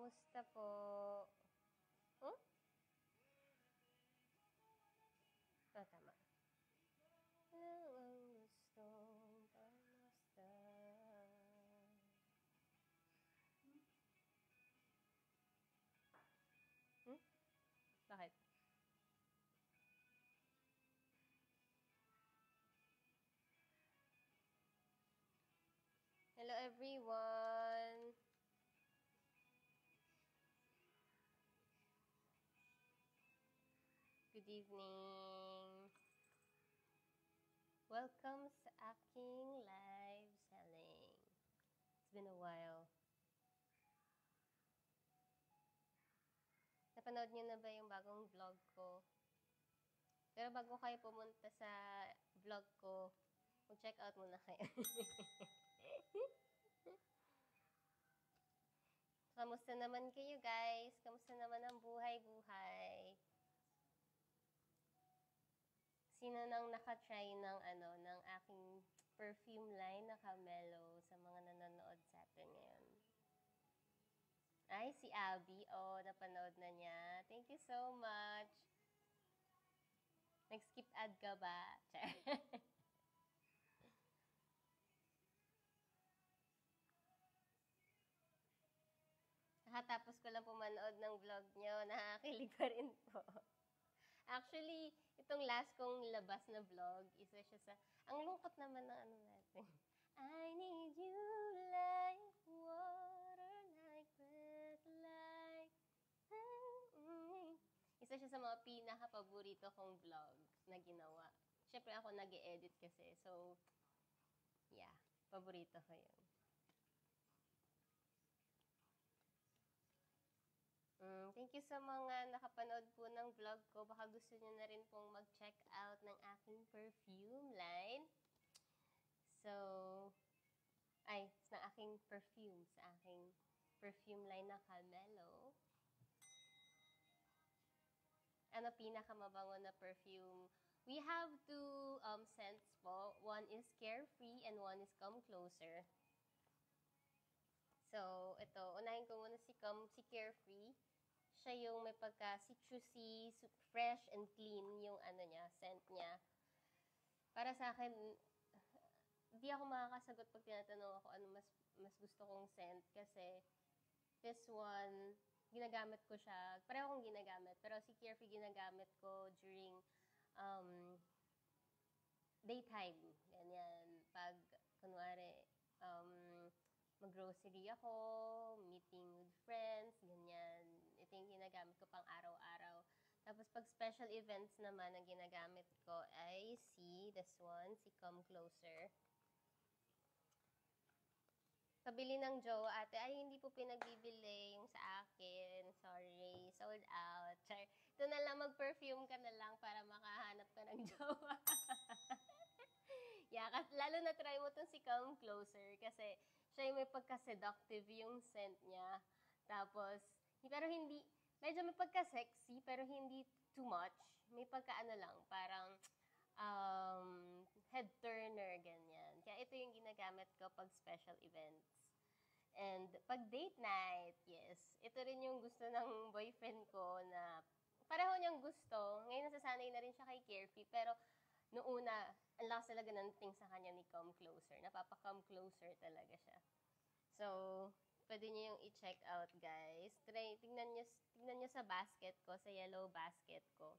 Kamusta po? Hmm? Tama. Ano ang gustong pamasdan? Bakit? Hello everyone! Good evening! Welcome sa aking live selling. It's been a while. Napanood niyo na ba yung bagong vlog ko? Pero bago kayo pumunta sa vlog ko, mag-check out muna kayo. Kamusta naman kayo guys? Kamusta naman ang buhay-buhay? Sino nang naka-try ng aking perfume line na Camelo sa mga nanonood sa atin ngayon? Ay, si Abby. Oh, napanood na niya. Thank you so much. Nag-skip ad ka ba? Nakatapos ko lang pumanood ng vlog niyo. Nakakilig pa rin po. Actually, itong last kong labas na vlog, isa siya sa... Ang lungkot naman ng ano natin. I need you like water, like breath, like... Isa siya sa mga pinaka-paborito kong vlog na ginawa. Siyempre ako nag-e-edit kasi. So, yeah. Paborito ko yun. Thank you sa mga nakapanood po ng vlog ko. Baka gusto niyo na rin pong mag-check out ng aking perfume line. So, ng aking perfume, sa aking perfume line na Camelo. Ano pinakamabango na perfume? We have two scents po. One is Carefree and one is Come Closer. So, ito, unahin ko muna si Carefree. Siya yung may pagka-citrusy, fresh and clean yung scent niya. Para sa akin, di ako makakasagot pag tinatanong ako ano mas gusto kong scent kasi this one, ginagamit ko siya. Pareho kong ginagamit, pero si Carefree ginagamit ko during daytime. Ganyan. Pag, kunwari, mag-grocery ako, meeting with friends, ganyan. Ito yung ginagamit ko pang araw-araw. Tapos pag special events naman, ang ginagamit ko ay this one, si Come Closer. Pabili ng Joe, ate, ay hindi po pinagbibili yung sa akin. Sorry, sold out. Char. Ito na lang, mag-perfume ka na lang para makahanap ka ng Joe. Yeah, lalo na try mo tong si Come Closer kasi siya yung may pagka-seductive yung scent niya. Tapos, pero hindi, medyo may pagka-sexy pero hindi too much. May pagka-ano lang, parang head turner, ganyan. Kaya ito yung ginagamit ko pag special events. And pag date night, yes. Ito rin yung gusto ng boyfriend ko na pareho niyang gusto. Ngayon nasasanay na rin siya kay Carefree. Pero noong una, ang lakas talaga ng ting sa kanya ni Come Closer. Napapa-come closer talaga siya. So, pwede niyo yung i-check out, guys. Tingnan niyo sa basket ko, sa yellow basket ko.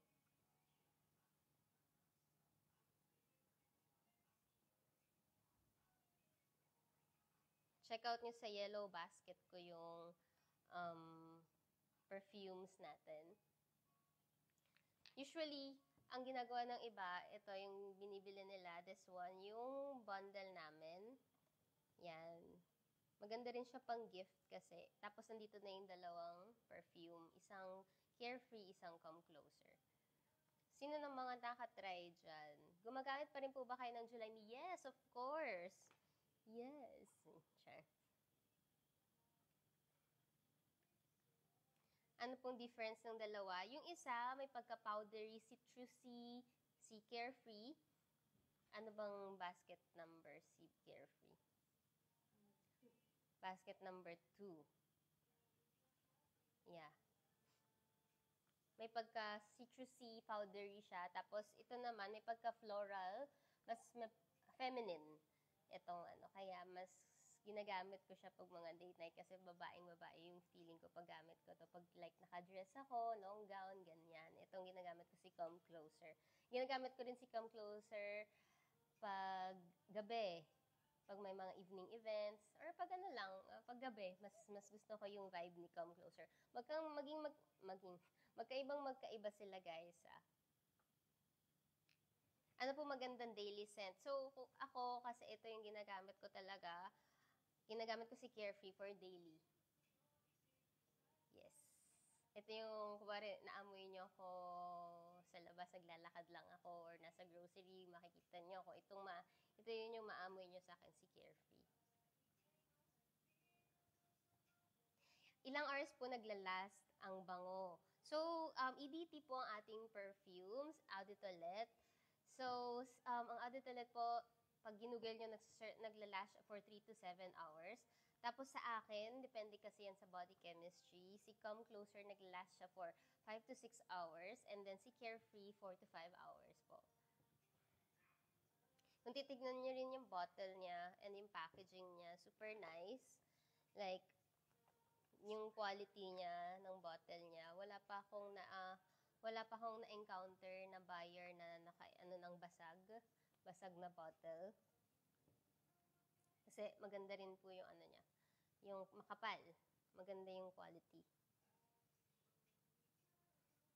Check out niyo sa yellow basket ko yung perfumes natin. Usually, ang ginagawa ng iba, ito yung binibili nila, this one, yung bundle namin. Yan. Maganda rin siya pang gift kasi. Tapos nandito na yung dalawang perfume. Isang Carefree, isang Come Closer. Sino ng mga nakatry dyan? Gumagamit pa rin po ba kayo ng July? Yes, of course. Yes. Sure. Ano pong difference ng dalawa? Yung isa, may pagka-powdery, citrusy, si Carefree. Ano bang basket number si Carefree? Basket number 2. may pagka-citrusy, powdery siya. Tapos, ito naman, may pagka-floral, mas feminine. Itong ano, kaya mas ginagamit ko siya pag mga date night kasi babaeng-babae yung feeling ko pag gamit ko to. Pag like naka-dress ako, long gown, ganyan. Itong ginagamit ko si Come Closer. Ginagamit ko rin si Come Closer pag gabi, pag may mga evening events, or pag ano lang, pag gabi, mas gusto ko yung vibe ni Come Closer. Magkaibang magkaiba sila guys. Ano po magandang daily scent? So, ako kasi ito yung ginagamit ko talaga. Ginagamit ko si Carefree for daily. Yes. Ito yung, kumari, naamoy nyo ako sa labas, naglalakad lang ako, or nasa grocery, makikita nyo ako. Ito yun yung maamoy nyo sa akin, si Carefree. Ilang hours po naglalast ang bango? So, EDT po ang ating perfumes, Eau de Toilette. So, ang Eau de Toilette po, pag ginugel nyo, naglalast for 3 to 7 hours. Tapos sa akin, depende kasi yan sa body chemistry. Si Come Closer, naglalast siya for 5 to 6 hours. And then si Carefree, 4 to 5 hours po. Kung titignan nyo rin yung bottle niya and yung packaging niya, super nice. Like, yung quality niya ng bottle niya, wala pa akong na-encounter na buyer na ng basag na bottle. Kasi maganda rin po yung ano niya, yung makapal. Maganda yung quality.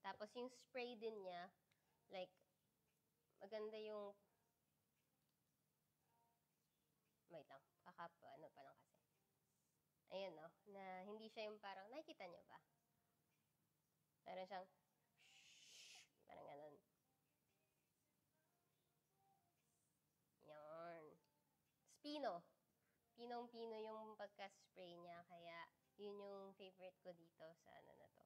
Tapos yung spray din niya, like, maganda yung, wait lang, ano pa lang kasi. Ayan no, na hindi siya yung parang, nakikita niyo ba? Parang siyang, parang ganun. Yan. Spino. Pinong-pino yung pagka-spray niya, kaya yun yung favorite ko dito sa ano na to.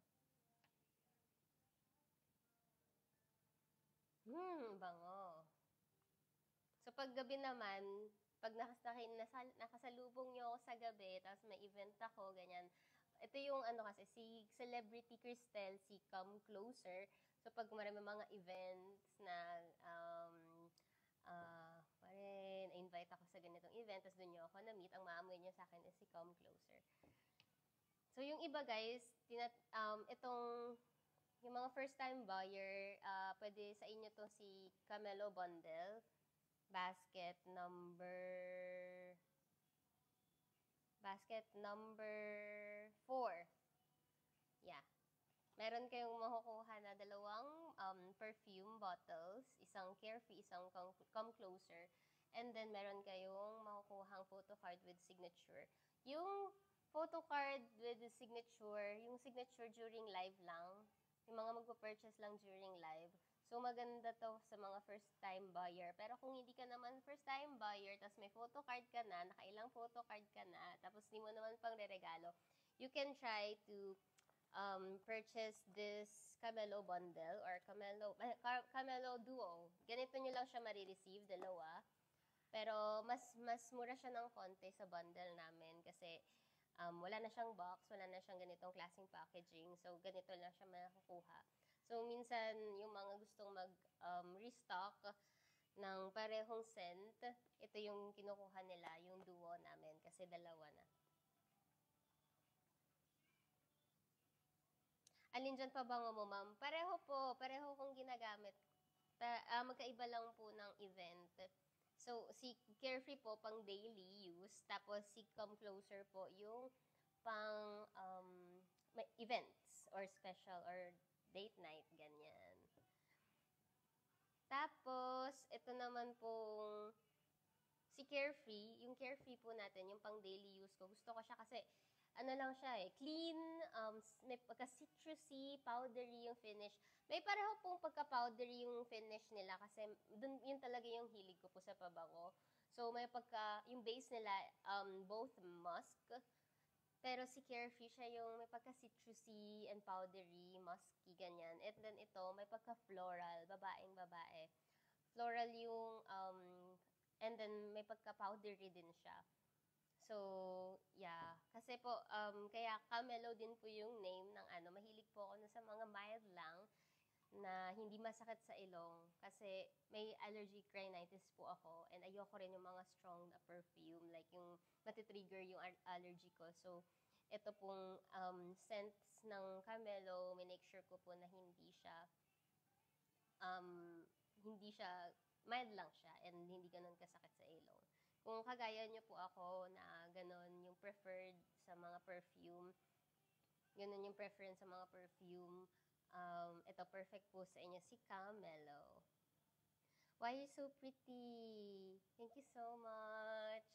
Bango. So, pag gabi naman, pag nakasalubong nyo ako sa gabi, tapos may event ako, ganyan, ito yung ano kasi, si Celebrity Cristel, si Come Closer. So, pag marami mga events na, invite ako sa ganitong event, tapos doon nyo ako na-meet, ang maamoy niya sa akin is si Come Closer. So, yung iba guys, yung mga first-time buyer, pwede sa inyo to si Camelo Bundle, basket number 4. Yeah. Meron kayong makukuha na dalawang perfume bottles, isang Carefree, isang Come Closer, and then meron kayong makukuhang photo card with signature. Yung photo card with the signature, yung signature during live lang, yung mga magpo-purchase lang during live. So, maganda to sa mga first-time buyer. Pero kung hindi ka naman first-time buyer, tapos may photo card ka na, nakailang photo card ka na, tapos di mo naman pang re-regalo, you can try to purchase this Camelo Bundle or Camelo Duo. Ganito nyo lang siya marireceive, dalawa. Pero mas mura siya ng konti sa bundle namin kasi wala na siyang box, wala na siyang ganitong klaseng packaging. So, ganito lang siya makukuha. So, minsan, yung mga gustong mag-restock ng parehong scent, ito yung kinukuha nila, yung duo namin, kasi dalawa na. Alin dyan pabango mo, ma'am? Pareho kong ginagamit. Magkaiba lang po ng event. So, si Carefree po, pang daily use. Tapos, si Come Closer po, yung pang events or special or date night, ganyan. Tapos, ito naman pong si Carefree, yung Carefree po natin, yung pang daily use ko. Gusto ko siya kasi, ano lang siya clean, may pagka-citrusy, powdery yung finish. May pareho pong pagka-powdery yung finish nila kasi yun talaga yung hilig ko po sa pabango. So, yung base nila, both musk, pero si Carefree siya yung may pagka-citrusy and powdery, musky, ganyan. And then ito, may pagka-floral, babaeng-babae. Floral yung, and then may pagka-powdery din siya. So, yeah. Kasi po, kaya Camelo din po yung name ng ano, mahilig po ako na sa mga mild lang na hindi masakit sa ilong kasi may allergic rhinitis po ako and ayoko rin yung mga strong na perfume like yung matitrigger yung allergy ko. So, ito pong scents ng Camelo, minake sure ko po na um, hindi siya, mild lang siya and hindi ganun kasakit sa ilong. Kung kagaya niyo po ako na ganun yung preferred sa mga perfume, ganun yung preference sa mga perfume, ito perfect po sa inyo si Camelo. Why you so pretty? Thank you so much.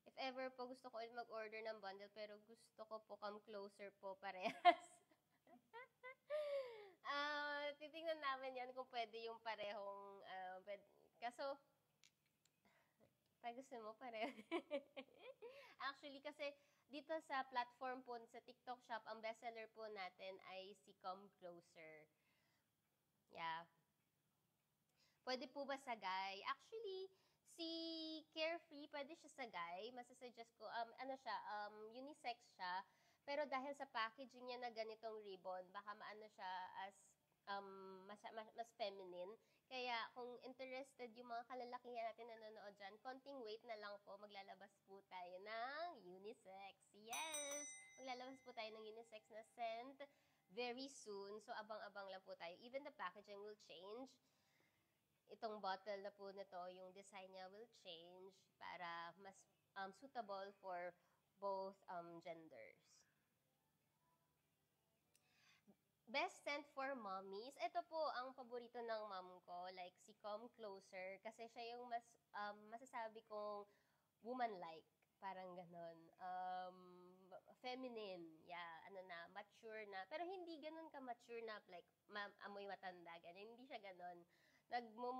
If ever po gusto ko ulit mag-order ng bundle pero gusto ko po come closer po parehas. Titingnan namin yan kung pwede yung parehong, kaso, pag gusto mo pareho. Actually, kasi dito sa platform po, sa TikTok shop, ang bestseller po natin ay si Come Closer. Yeah. Pwede po ba sagay? Actually, si Carefree, pwede siya sagay. Masasuggest ko, ano siya, unisex siya. Pero dahil sa packaging niya na ganitong ribbon, baka maano siya as mas feminine. Kaya kung interested yung mga kalalakihan natin na nanonood dyan, konting wait na lang po, maglalabas po tayo ng unisex. Yes! Maglalabas po tayo ng unisex na scent very soon. So, abang-abang lang po tayo. Even the packaging will change. Itong bottle na po nito, yung design niya will change para mas suitable for both genders. Best scent for mommies. Ito po ang paborito ng mom ko, like si Come Closer, kasi siya yung mas masasabi kong woman-like. Parang ganon. Feminine. Yeah, ano na, mature na. Pero hindi ganon ka-mature na, like, amoy matanda. Ganyan. Hindi siya ganon.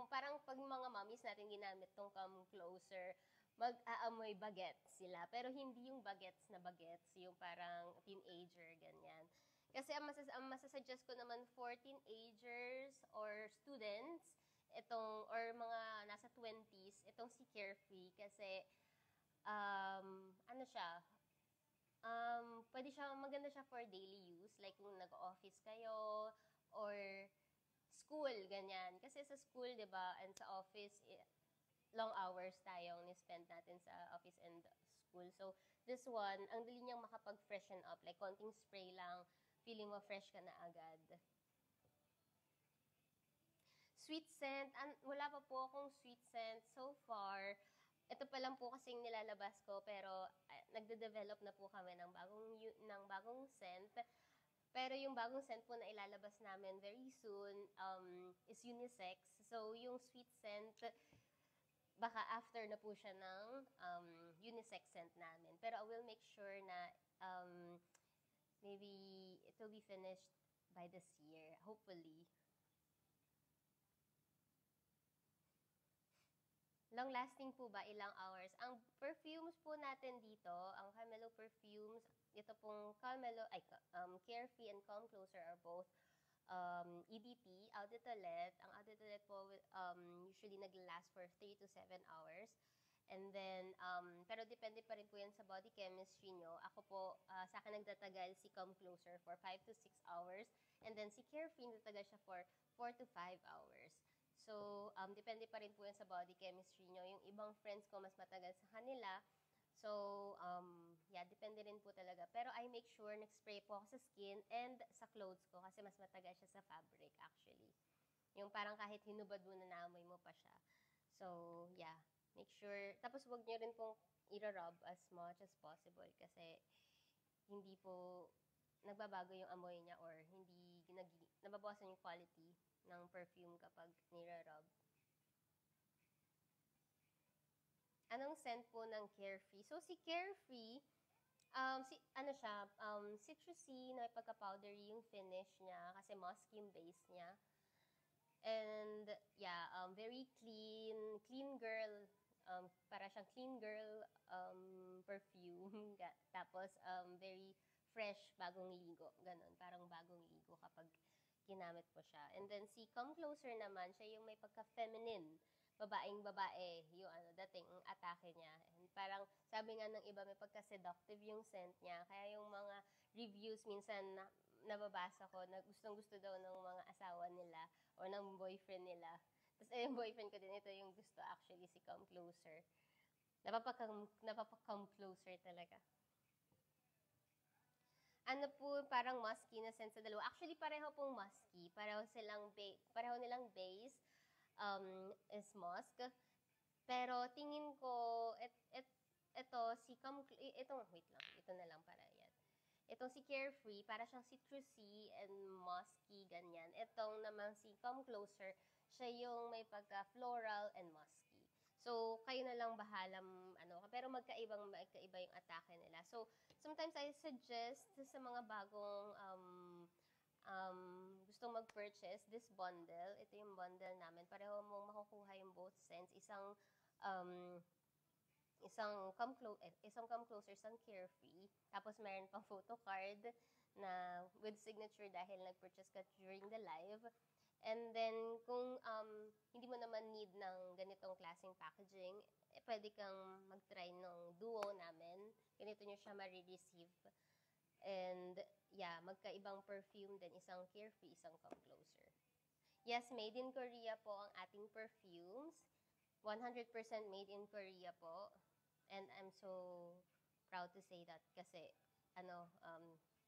Parang pag mga mommies natin ginamit tong Come Closer, mag-aamoy bagets sila. Pero hindi yung bagets na bagets, yung parang teenager, ganyan. Kasi ang masasuggest ko naman for teenagers or students, or mga nasa 20s, itong si Carefree kasi, ano siya, maganda siya for daily use, like kung nag-office kayo, or school, ganyan. Kasi sa school, di ba, and sa office, long hours tayong ni-spend natin sa office and school. So, this one, ang dali niyang makapag-freshen up, like konting spray lang, feeling mo fresh ka na agad. Sweet scent, wala pa po akong sweet scent so far. Ito pa lang po kasing nilalabas ko, pero nagde-develop na po kami ng bagong scent. Pero yung bagong scent po na ilalabas namin very soon is unisex. So, yung sweet scent, baka after na po siya ng unisex scent namin. Pero I will make sure na maybe it will be finished by this year, hopefully. Long-lasting po ba? Ilang hours? Ang perfumes po natin dito, ang Camelo perfumes, ito pong Carefree and Come Closer are both EDT, Eau de Toilette. Ang Eau de Toilette po usually nag-last for 3 to 7 hours. And then, pero depende pa rin po yan sa body chemistry nyo. Ako po, sa akin nagtatagal si Come Closer for 5 to 6 hours. And then si Carefree, nagtatagal siya for 4 to 5 hours. So, depende pa rin po yan sa body chemistry nyo. Yung ibang friends ko, mas matagal sa kanila. So, yeah, depende rin po talaga. Pero I make sure nag-spray po ako sa skin and sa clothes ko kasi mas matagal siya sa fabric actually. Yung parang kahit hinubad mo na naamoy mo pa siya. So, yeah, make sure. Tapos wag nyo rin pong i-rub as much as possible kasi hindi po nagbabago yung amoy niya or hindi nababawasan yung quality ng perfume kapag nire-rub. Anong scent po ng Carefree? So, si Carefree, citrusy, na pagka-powdery yung finish niya kasi musk yung base niya. And, yeah, very clean girl, para siyang clean girl perfume. Tapos, very fresh, bagong ligo. Ganon, parang bagong ligo kapag ginamit po siya. And then, si Come Closer naman, siya yung may pagka-feminine. babaeng babae, yung ano, dating atake niya. And parang sabi nga ng iba, may pagka-seductive yung scent niya. Kaya yung mga reviews minsan na nababasa ko na gustong-gusto daw ng mga asawa nila o ng boyfriend nila. Tapos yung boyfriend ko din, ito yung gusto actually, si Come Closer. Napapakam closer talaga. Ano po, parang musky na scent sa dalawa. Actually, pareho pong musky. Pareho nilang base is musk. Pero tingin ko, ito, wait lang, ito na lang para yan. Itong si Carefree, para siyang citrusy and musky, ganyan. Itong naman si Come Closer, siya yung may pagka-floral and musky. So, kayo na lang bahala, pero magkaiba yung atake nila. So, sometimes I suggest sa mga bagong gustong mag-purchase this bundle. Ito yung bundle namin. Pareho mong makukuha yung both scents. Isang come closer, isang Carefree. Tapos meron pang photo card na with signature dahil nag-purchase ka during the live. And then, kung hindi mo naman need ng ganitong klaseng packaging, pwede kang mag-try ng duo namin. Ganito nyo siya ma-receive. And, yeah, magkaibang perfume din. Isang Carefree, isang Come Closer. Yes, made in Korea po ang ating perfumes. 100% made in Korea po. And I'm so proud to say that kasi,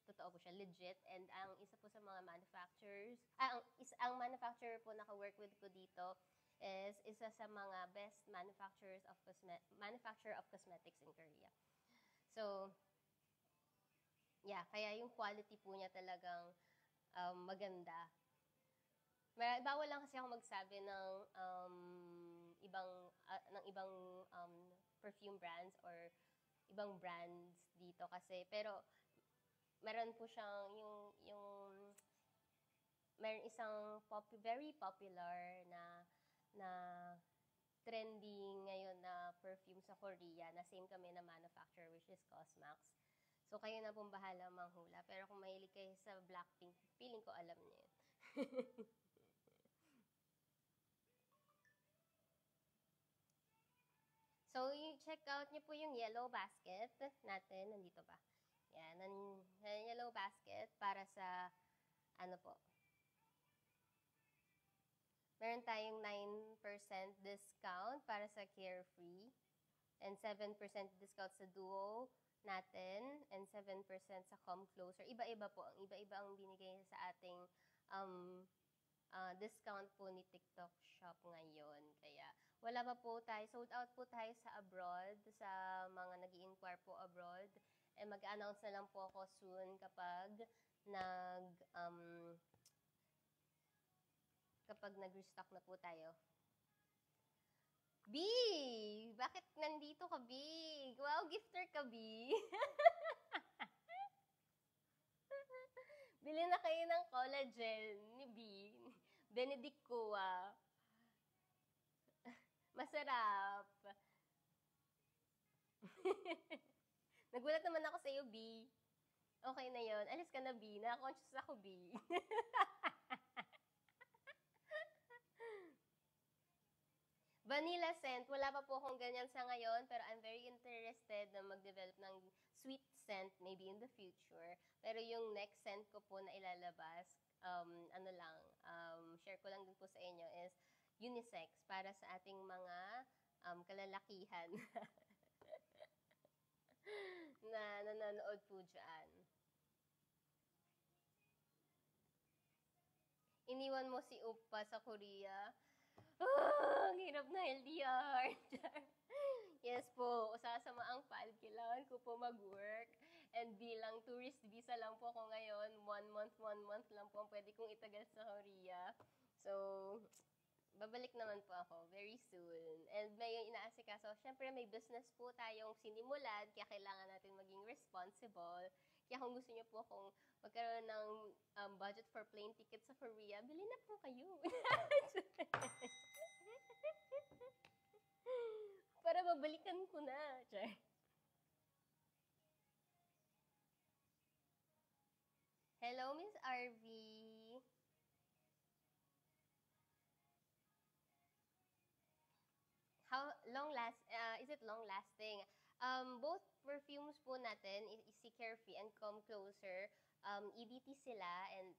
totoo po siya, legit. And ang isa po sa mga manufacturers, ang manufacturer po naka-work with ko dito is isa sa mga best manufacturer of cosmetics in Korea. So, yeah, kaya yung quality po niya talagang maganda. Bawal lang kasi ako magsabi ng ibang perfume brands or ibang brands dito kasi, pero meron po siyang meron isang very popular na trending ngayon na perfume sa Korea na same kami na manufacturer, which is Cosmax. So, kayo na pong bahala manghula. Pero kung mahilig kayo sa Blackpink, feeling ko alam niyo yun. So, check out niyo po yung yellow basket natin. Nandito ba? Yan, yellow basket para sa, meron tayong 9% discount para sa Carefree and 7% discount sa Duo natin and 7% sa Come Closer. Iba-iba po. Iba-iba ang binigay sa ating discount po ni TikTok Shop ngayon. Kaya wala pa po tayo. Sold out po tayo sa abroad, sa mga nag-i-inquire po abroad. And mag-announce na lang po ako soon kapag nag-restock na po tayo. B! Bakit nandito ka, B? Wow, gifter ka, B! Bili na kayo ng collagen ni B. Benedict Kua. Masarap. Nagulat naman ako sa iyo, B. Okay na yon. Alis ka na, B. Na-conscious ako, B. Vanilla scent, wala pa po akong ganyan sa ngayon, pero I'm very interested na mag-develop ng sweet scent maybe in the future. Pero yung next scent ko po na ilalabas, share ko lang din po sa inyo is unisex para sa ating mga kalalakihan na nanonood po dyan. Iniwan mo si Upa sa Korea. Ang hirap na LDR. Yes po, sasama ang PAL. Kailangan ko po mag-work. And bilang tourist visa lang po ako ngayon, 1 month lang po ang pwede kong itagal sa Korea. So, babalik naman po ako very soon. And may inaasikaso. Siyempre, may business po tayong sinimulan, kaya kailangan natin maging responsible. Kaya kung gusto niyo po kung magkaroon ng budget for plane ticket sa Korea, bili na po kayo. Para babalikan ko na. Hello, Miss RV. how is it long lasting? Both perfumes po natin, si Carefree and Come Closer, EDT sila and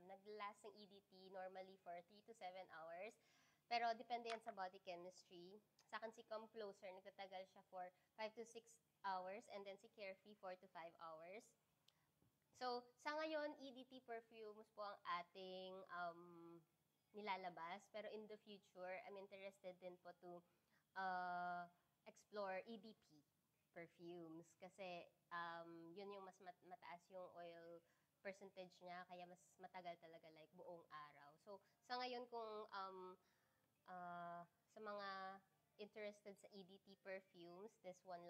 naglalast ng EDT normally for 3 to 7 hours. Pero depende yan sa body chemistry. Sa akin si Come Closer, nagtatagal siya for 5 to 6 hours and then si Carefree 4 to 5 hours. So, sa ngayon, EDT perfumes po ang ating nilalabas. Pero in the future, I'm interested din po to explore EDP perfumes. Kasi yun yung mas mataas yung oil percentage niya. Kaya mas matagal talaga like buong araw. So, sa ngayon kung sa mga interested sa EDT perfumes, this one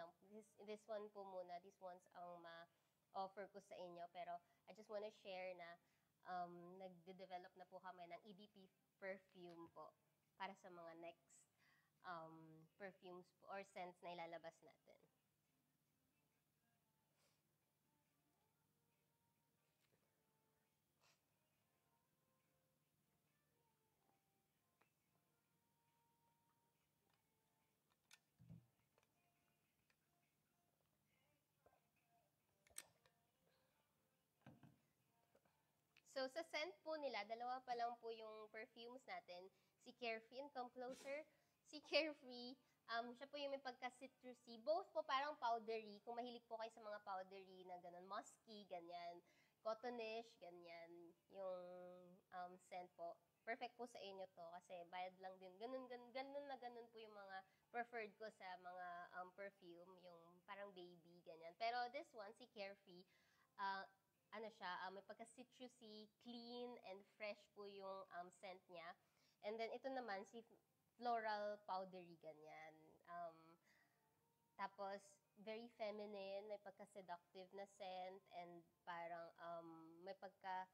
po muna, this one's ang ma-offer ko sa inyo. Pero I just wanna share na nagde-develop na po kami ng EDP perfume po para sa mga next perfumes or scents na ilalabas natin. So, sa scent po nila, dalawa pa lang po yung perfumes natin. Si Carefree and Come Closer. Si Carefree, siya po yung may pagka-citrusy. Both po parang powdery. Kung mahilig po kayo sa mga powdery na ganun, musky, ganyan, cottonish, ganyan, yung scent po. Perfect po sa inyo to kasi bayad lang din. Ganun po yung mga preferred ko sa mga perfume, yung parang baby, ganyan. Pero this one, si Carefree, ano siya, may pagka-citrusy, clean, and fresh po yung scent niya. And then, ito naman, si floral powdery, ganyan. Tapos, very feminine, may pagka-seductive na scent, and parang may pagka,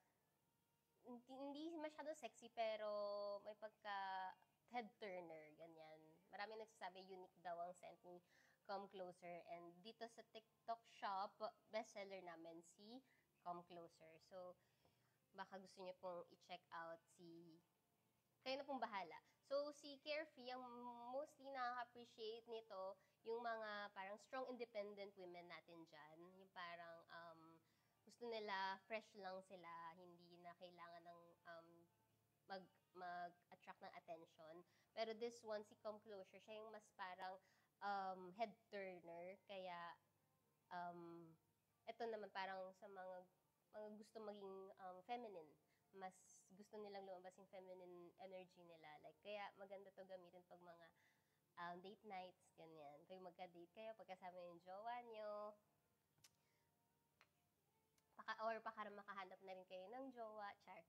hindi masyado sexy, pero may pagka-head-turner, ganyan. Marami nagsasabi, unique daw ang scent ni Come Closer. And dito sa TikTok shop, bestseller namin si Come Closer. So, baka gusto niyo pong i-check out kayo na pong bahala. So, si Carefree, ang mostly nakaka-appreciate nito, yung mga parang strong independent women natin dyan. Yung parang gusto nila, fresh lang sila, hindi na kailangan ng mag-attract ng attention. Pero this one, si Come Closer, siya yung mas parang head-turner. Kaya, ito naman parang sa mga gusto maging feminine, mas gusto nilang lumabas yung feminine energy nila. Like, kaya maganda to gamitin pag mga date nights, ganyan. Kaya magka-date kayo, pagkasama yung jowa nyo, or baka makahanap na rin kayo ng jowa, char.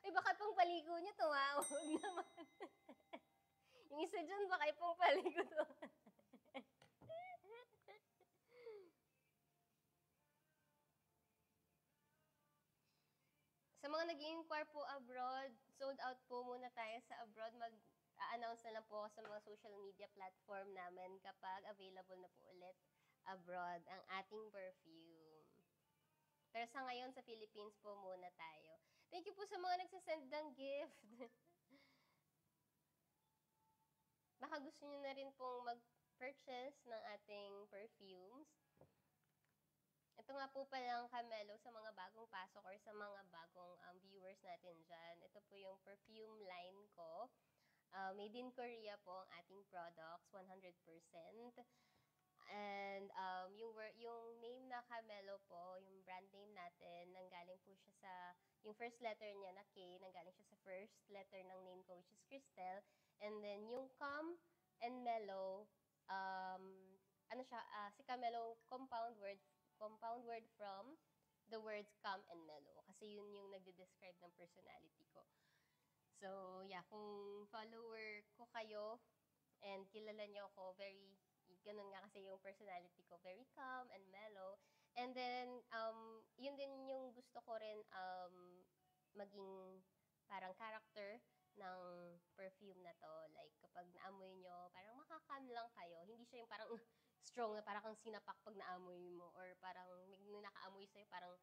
Ay, baka pang paligo nyo to, ha? Huwag naman. Yung isa dyan, baka pang paligo to. Sa mga nag-i-inquire po abroad, sold out po muna tayo sa abroad. Mag-announce na lang po ako sa mga social media platform namin kapag available na po ulit abroad ang ating perfume. Pero sa ngayon, sa Philippines po muna tayo. Thank you po sa mga nagsasend ng gift. Baka gusto nyo na rin pong mag-purchase ng ating perfumes. Ito nga po palang Camelo sa mga bagong pasok or sa mga bagong viewers natin dyan. Ito po yung perfume line ko. Made in Korea po ang ating products, 100%. And yung name na Camelo po, yung brand name natin, nanggaling po siya sa, yung first letter niya na K, nanggaling siya sa first letter ng name ko, which is Cristel. And then yung Come and Mellow, ano siya, si Camelo, compound word from the words come and mellow. Kasi yun yung nagde-describe ng personality ko. So, yeah, kung follower ko kayo and kilala niyo ako, ganun nga kasi yung personality ko, very calm and mellow. And then, yun din yung gusto ko rin maging parang character ng perfume na to. Like, kapag naamoy nyo, parang makakam lang kayo. Hindi siya yung parang strong na parang kang sinapak pag naamoy mo. Or parang may nakaamoy sa'yo, parang,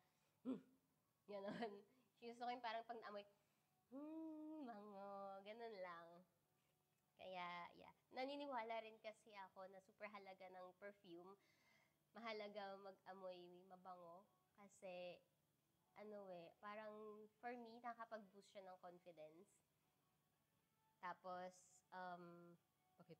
gano'n. Gusto ko yung parang pag naamoy, mango, gano'n lang. Kaya, yeah. Naniniwala rin kasi ako na super halaga ng perfume. Mahalaga mag-amoy mabango. Kasi, parang for me, nakakapag-boost siya ng confidence. Tapos, bakit?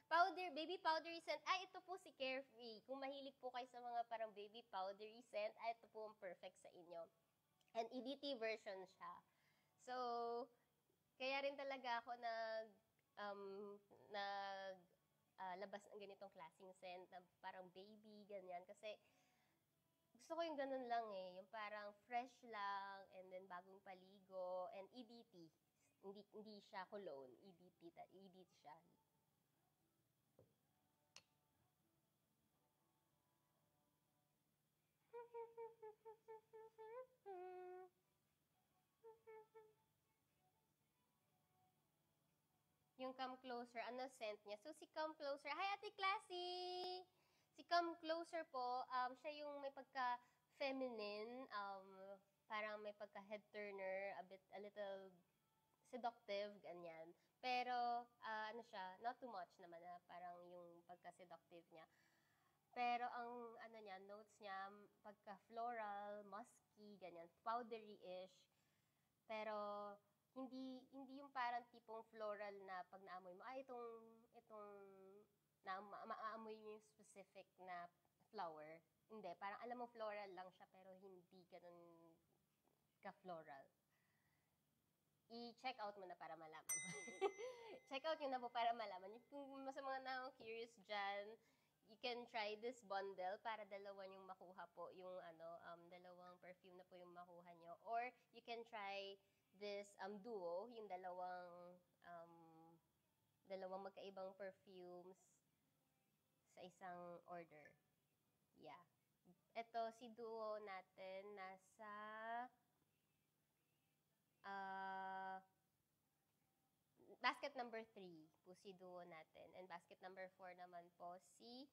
Powder, baby powdery scent. Ito po si Carefree. Kung mahilig po kayo sa mga parang baby powdery scent, ito po ang perfect sa inyo. And EDT version siya. So, kaya rin talaga ako labas ng ganitong klaseng scent na parang baby, ganyan. Kasi, gusto ko yung ganun lang eh. Yung parang fresh lang, and then bagong paligo, and EDT. Hindi siya cologne. EDT siya. Yung Come Closer, ano scent niya? So, si Come Closer, hi Ate Classy! Si Come Closer po, siya yung may pagka-feminine, parang may pagka-head-turner, a little seductive, ganyan. Pero, ano siya, not too much naman na parang yung pagka-seductive niya. Pero ang ano niya, notes niya, pagka-floral, musky, ganyan, powdery-ish. Pero, hindi yung parang tipong floral na pag naamoy mo, maamoy mo yung specific na flower. Hindi, parang alam mo floral lang siya, pero hindi ganun ka-floral. I-check out mo na para malaman. Check out nyo na po para malaman. Kung sa mga na-curious dyan, you can try this bundle para dalawa yung makuha po, yung dalawang perfume na po yung makuha nyo. Or you can try this duo, yung dalawang magkaibang perfumes sa isang order. Yeah. Ito, si duo natin, nasa basket number 3 po si duo natin. And basket number 4 naman po si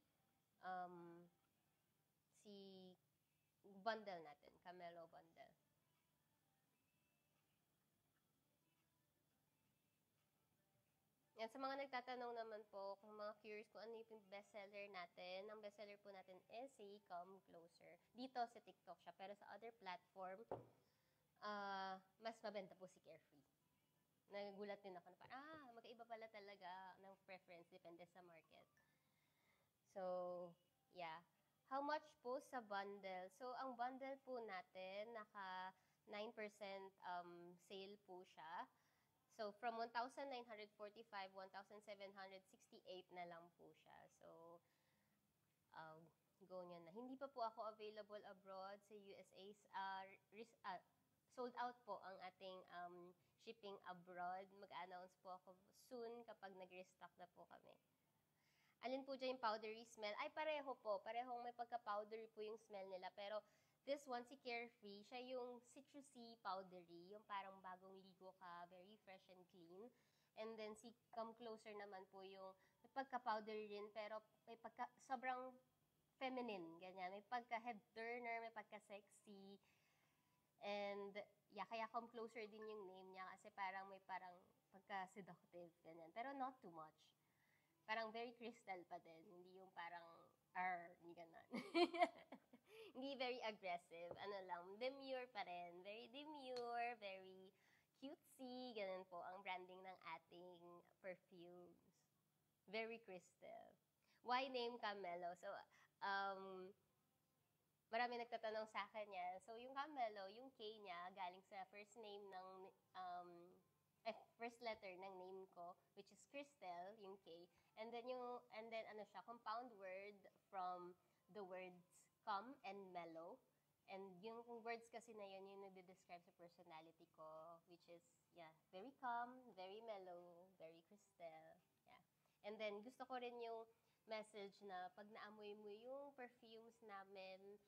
bundle natin, Camelo bundle. Yan, sa mga nagtatanong naman po, kung mga curious kung ano yung bestseller natin, ang bestseller po natin is si Come Closer. Dito sa TikTok siya, pero sa other platform, mas mabenta po si Carefree. Nagulat din ako na parang, magkaiba pala talaga ng preference, depende sa market. So, yeah. How much po sa bundle? So, ang bundle po natin, naka 9% sale po siya. So, from 1,945, 1,768 na lang po siya. So, go nyo na. Hindi pa po ako available abroad sa USA. Sold out po ang ating shipping abroad. Mag-announce po ako soon kapag nag-restock na po kami. Alin po dyan yung powdery smell? Ay, pareho po. Parehong may pagka-powdery po yung smell nila. Pero this one, si Carefree, siya yung citrusy powdery. Yung parang bagong ligo ka, very fresh and clean. And then si Come Closer naman po yung may pagka-powdery rin, pero may sobrang feminine, ganyan. May pagka-head turner, may pagka-sexy. And yeah, kaya Come Closer din yung name niya kasi parang may pagka-seductive, ganyan. Pero not too much. Parang very crystal pa din. Hindi yung parang, hindi ganon. Hindi very aggressive. Ano lang, demure pa rin. Very demure, very cutesy. Ganun po ang branding ng ating perfumes. Very crystal. Why name Camelo? So, marami nagtatanong sa akin yan. So, yung Camelo, yung K niya, galing sa first letter ng name ko, which is Crystal, yung K. And then siya, compound word from the words calm and mellow. And yung words kasi na yun, yung nagde-describe sa personality ko, which is, yeah, very calm, very mellow, very crystal. Yeah. And then, gusto ko rin yung message na pag naamoy mo yung perfumes namin,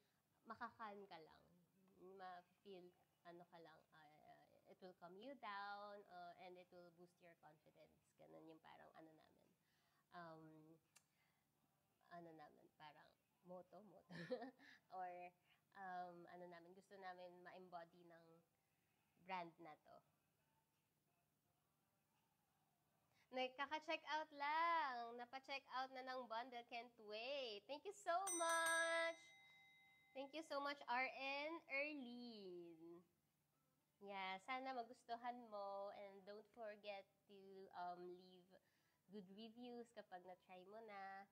makakalm ka lang. Ma-feel, ka lang, it will calm you down, and it will boost your confidence. Ganun yung parang namin, parang motto, or gusto namin ma-embody ng brand na to. Nagkaka-check out lang. Napa-check out na ng bundle. Can't wait. Thank you so much. Thank you so much, RN Erlene. Yeah, sana magustuhan mo. And don't forget to leave good reviews kapag na-try mo na.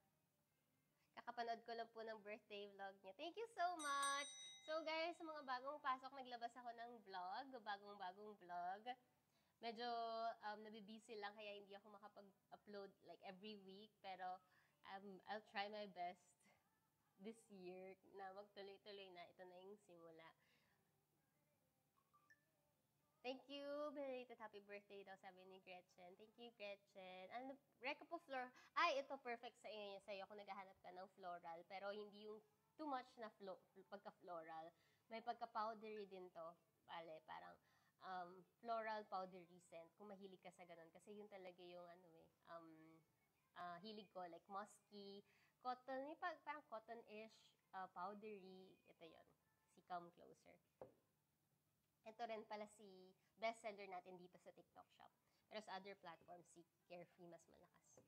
Kakapanood ko lang po ng birthday vlog niya. Thank you so much! So guys, sa mga bagong pasok, naglabas ako ng vlog. Bagong-bagong vlog. Medyo nabibusy lang kaya hindi ako makapag-upload like every week. Pero I'll try my best this year na magtuloy-tuloy na. Ito na yung simula. Thank you. Belated happy birthday daw, sabi ni Gretchen. Thank you, Gretchen. Ano, Reka po floor. Ay, ito perfect sa iyo kung naghahanap ka ng floral. Pero hindi yung too much na pagka-floral. May pagka-powdery din to. Bale, parang floral powdery scent. Kung mahilig ka sa ganun. Kasi yun talaga yung hilig ko. Like musky, cotton, parang cotton-ish, powdery. Ito yun. Si Come Closer. Ito rin pala si bestseller natin dito sa TikTok shop. Pero sa other platforms, si Carefree mas malakas.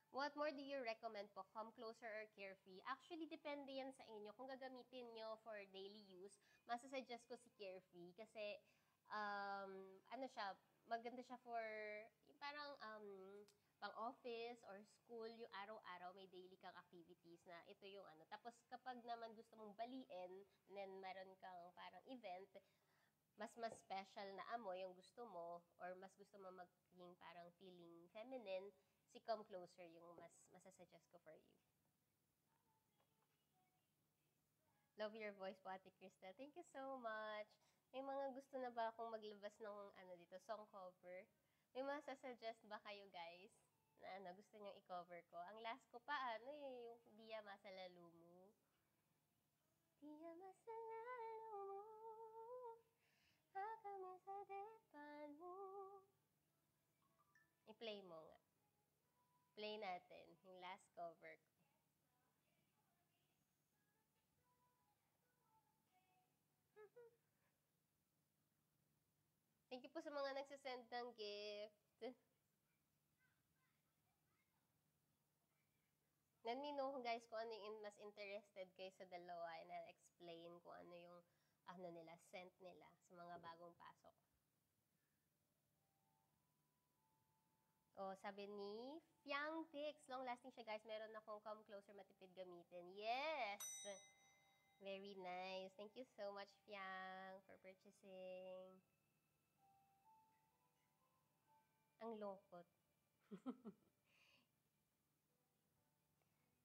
What more do you recommend po? Come Closer or Carefree? Actually, depende yan sa inyo. Kung gagamitin nyo for daily use, masasuggest ko si Carefree. Kasi, maganda siya for, parang, pang-office or school, yung araw-araw may daily kang activities na ito yung ano. Tapos kapag naman gusto mong baliin, and then meron kang parang event, mas special na amoy yung gusto mo, or mas gusto mo maging parang feeling feminine, si Come Closer yung mas masasuggest ko for you. Love your voice po, Ate Crystal. Thank you so much. May mga gusto na ba akong maglabas ng dito, song cover? May mga sasuggest ba kayo, guys? Na gusto niyong i-cover ko. Ang last ko pa, yung Diya Masalalo Mo. Diya Masalalo Mo, kami sa depan mo. I-play mo nga. Play natin, yung last cover ko. Thank you po sa mga nagsasend ng gift. Let me know guys kung ano yung mas interested kayo sa dalawa, and I'll explain kung ano yung nila, scent nila sa mga bagong pasok. Oh, sabi ni Fiang Pix, long lasting siya guys. Meron akong Come Closer matipid gamitin. Yes! Very nice. Thank you so much, Fiang, for purchasing. Ang lungkot.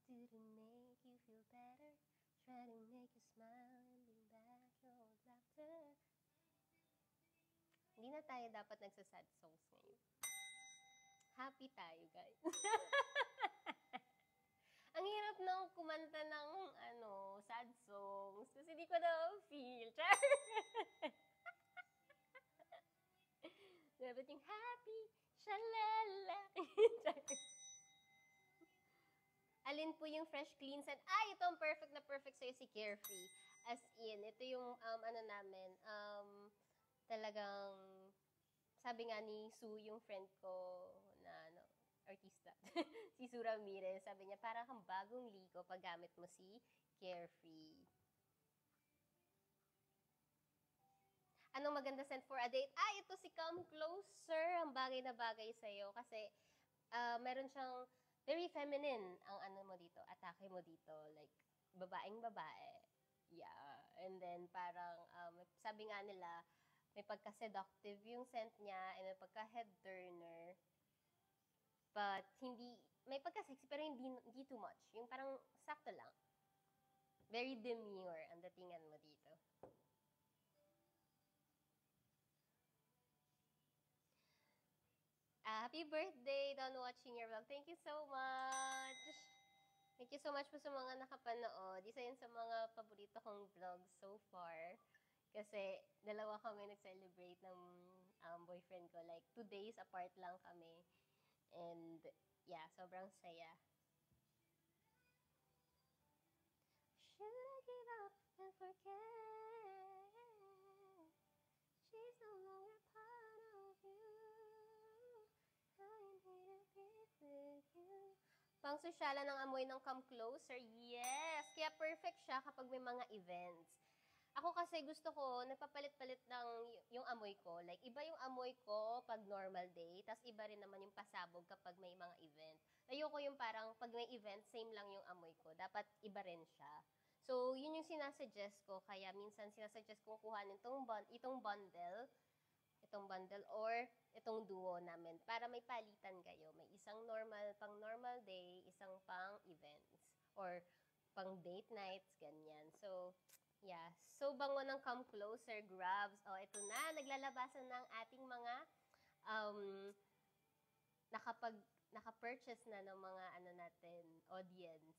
Didn't make you feel better. Try to make you smile and bring back your old laughter. Hindi na tayo dapat nagsasad songs ngayon. Happy tayo, guys. Ang hirap nang kumanta ng sad songs kasi hindi ko na feel. Dapat yung happy, shalala. Alin po yung fresh clean scent? Ito ang perfect na perfect sa'yo, si Carefree. As in, ito yung namin, talagang, sabi nga ni Sue, yung friend ko na artista, si Sue Ramirez, sabi niya, parang kang bagong ligo pag gamit mo si Carefree. Anong maganda scent for a date? Ito si Come Closer. Ang bagay na bagay sa'yo kasi meron siyang very feminine ang mo dito, atake mo dito, like babaeng babae. Yeah. And then parang sabi nga nila, may pagka-seductive yung scent niya and may pagka-head turner. But may pagka-sexy pero hindi too much. Yung parang sakto lang. Very demure ang datingan mo dito. Happy birthday, Don, watching your vlog. Thank you so much. Thank you so much po sa mga nakapanood. Isa yun sa mga paborito kong vlogs so far. Kasi dalawa kami nag-celebrate ng boyfriend ko. Like 2 days apart lang kami. And yeah, sobrang saya. Should I give up and forget? She's no longer part of you. I need to be with you. Pang sosyala ng amoy ng Come Closer, yes! Kaya perfect siya kapag may mga events. Ako kasi gusto ko, nagpapalit-palit ng yung amoy ko. Like, iba yung amoy ko pag normal day, tas iba rin naman yung pasabog kapag may mga event. Ayoko yung parang pag may event, same lang yung amoy ko. Dapat iba rin siya. So, yun yung sinasuggest ko. Kaya minsan sinasuggest kong kuhanin itong bundle or itong duo namin para may palitan kayo. May isang pang normal day, isang pang events or pang date nights, ganyan. So, yeah. So, bango ng Come Closer, grabs. Oh, ito na. Naglalabasan ng ating mga um, naka-purchase na ng mga audience.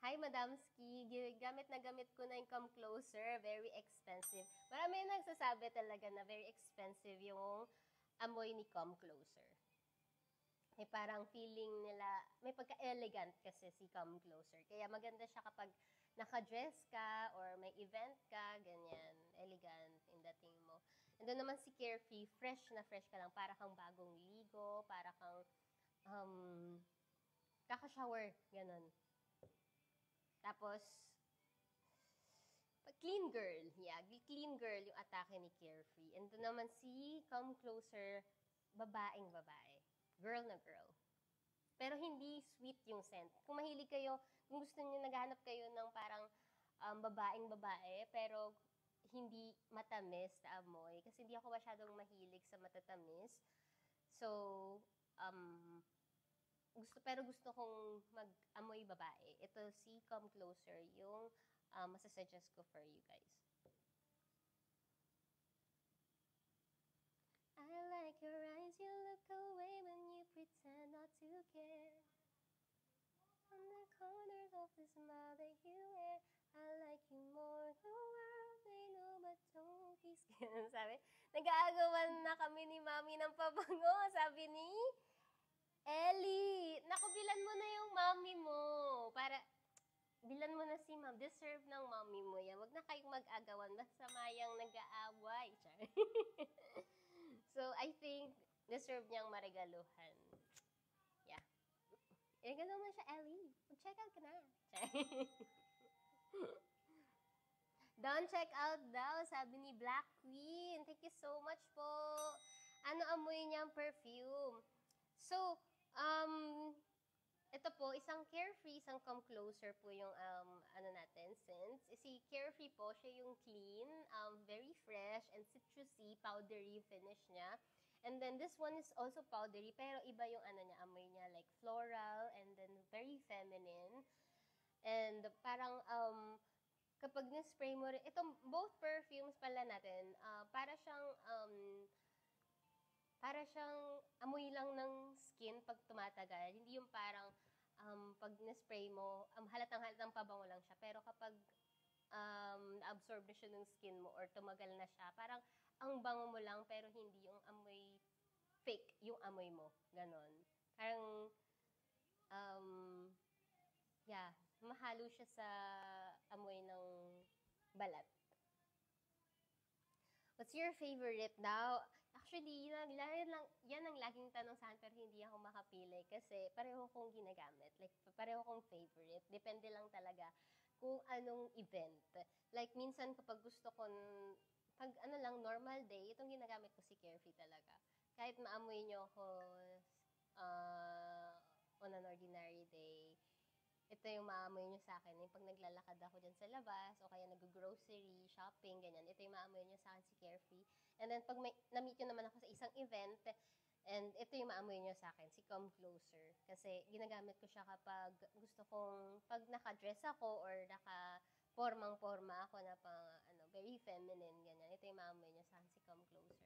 Hi, Madam Ski. Gamit na gamit ko na yung Come Closer. Very expensive. Marami nagsasabi talaga na very expensive yung amoy ni Come Closer. May parang feeling nila, may pagka-elegant kasi si Come Closer. Kaya maganda siya kapag naka-dress ka or may event ka, ganyan, elegant in dating mo. And then naman si Carefree, fresh ka lang, para kang bagong ligo, para kang kaka-shower, ganun. Tapos, clean girl. Yeah, clean girl yung atake ni Carefree. And doon naman si Come Closer, babaeng babae. Girl na girl. Pero hindi sweet yung scent. Kung mahilig kayo, kung gusto niyo naghahanap kayo ng parang babaeng babae, pero hindi matamis na amoy. Kasi hindi ako masyadong mahilig sa matatamis. So, gusto kong mag-amoy babae. Ito si Come Closer, yung masasuggest ko for you guys. I like your eyes, you look away when you pretend not to care. On the corners of the smile that you wear, I like you more, the world may know but don't be scared. Sabi, nag-aagawan na kami ni Mami ng pabango, sabi ni Ellie. Naku, bilan mo na yung Mami mo. Bilan mo na si Ma'am. Deserve ng Mami mo yan. Huwag na kayong mag-agawan. Basta mayang nag-aaway. So, I think, deserve niyang maregaluhan. Yeah. Regalo mo siya, Ellie. Mag-check out ka na. Don't check out daw, sabi ni Black Queen. Thank you so much po. Ano amoy niyang perfume? So, ito po, isang Carefree, isang Come Closer po yung natin, scents. Si Carefree po, siya yung clean, very fresh and citrusy, powdery finish niya. And then this one is also powdery, pero iba yung amoy niya, like floral and then very feminine. And parang kapag na-spray mo rin, itong both perfumes pala natin, para siyang amoy lang ng skin pag tumatagal. Hindi yung parang pag na-spray mo, halatang pabango lang siya. Pero kapag na-absorb na siya ng skin mo or tumagal na siya, parang ang bango mo lang pero hindi yung amoy fake yung amoy mo. Ganon. Parang, yeah, mahalo siya sa amoy ng balat. What's your favorite now? Actually, yan ang laging tanong sa akin pero hindi ako makapili kasi pareho kong ginagamit. Like, pareho kong favorite. Depende lang talaga kung anong event. Like, minsan kapag gusto ko, pag normal day, itong ginagamit ko si Carefree talaga. Kahit maamoy nyo ako on an ordinary day, ito yung maamoy nyo sa akin. Yung pag naglalakad ako dyan sa labas, o kaya nag-grocery, shopping, ganyan. Ito yung maamoy nyo sa akin si Carefree. And then, pag na-meet nyo naman ako sa isang event, and ito yung maamoy nyo sa akin, si Come Closer. Kasi ginagamit ko siya kapag gusto kong, pag naka-dress ako or naka-formang-forma ako na pang, very feminine, ganyan. Ito yung maamoy nyo sa akin, si Come Closer.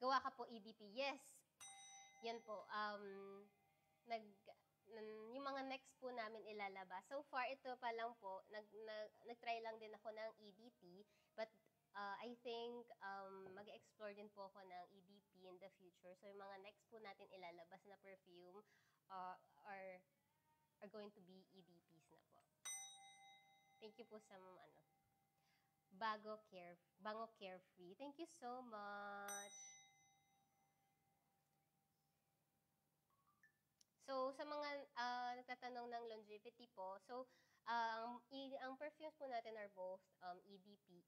Gawa ka po EDP. Yes! Yan po. Yung mga next po namin ilalabas. So far, ito pa lang po, nag-try lang din ako ng EDP, but I think mag-explore din po ako ng EDP in the future. So yung mga next po natin ilalabas na perfume are are going to be EDPs na po. Thank you po sa Bango Carefree. Thank you so much. So, sa mga nagtatanong ng longevity po, so, ang perfumes po natin are both EDP,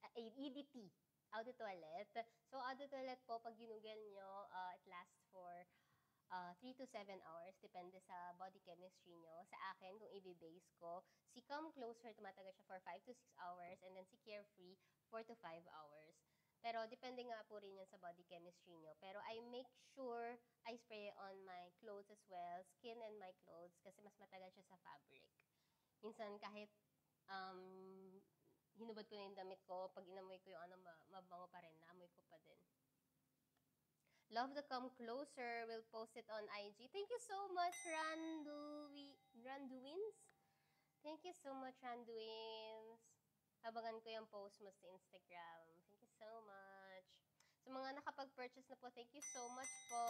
Eau de Toilette. So, Eau de Toilette po, pag ginugel nyo, it lasts for 3 to 7 hours, depende sa body chemistry nyo. Sa akin, kung i-base ko, si Come Closer, tumatagal siya for 5 to 6 hours, and then si Carefree, 4 to 5 hours. Pero depende nga po rin yan sa body chemistry nyo. Pero I make sure I spray on my clothes as well, skin and my clothes, kasi mas matagal siya sa fabric. Minsan kahit hinubad ko na yung damit ko, pag inamoy ko yung mabango pa rin, naamoy ko pa din. Love to Come Closer. We'll post it on IG. Thank you so much, Randuins. Thank you so much, Randuins. Abangan ko yung post mo sa Instagram. Thank you so much. Sa mga nakapag-purchase na po, thank you so much po.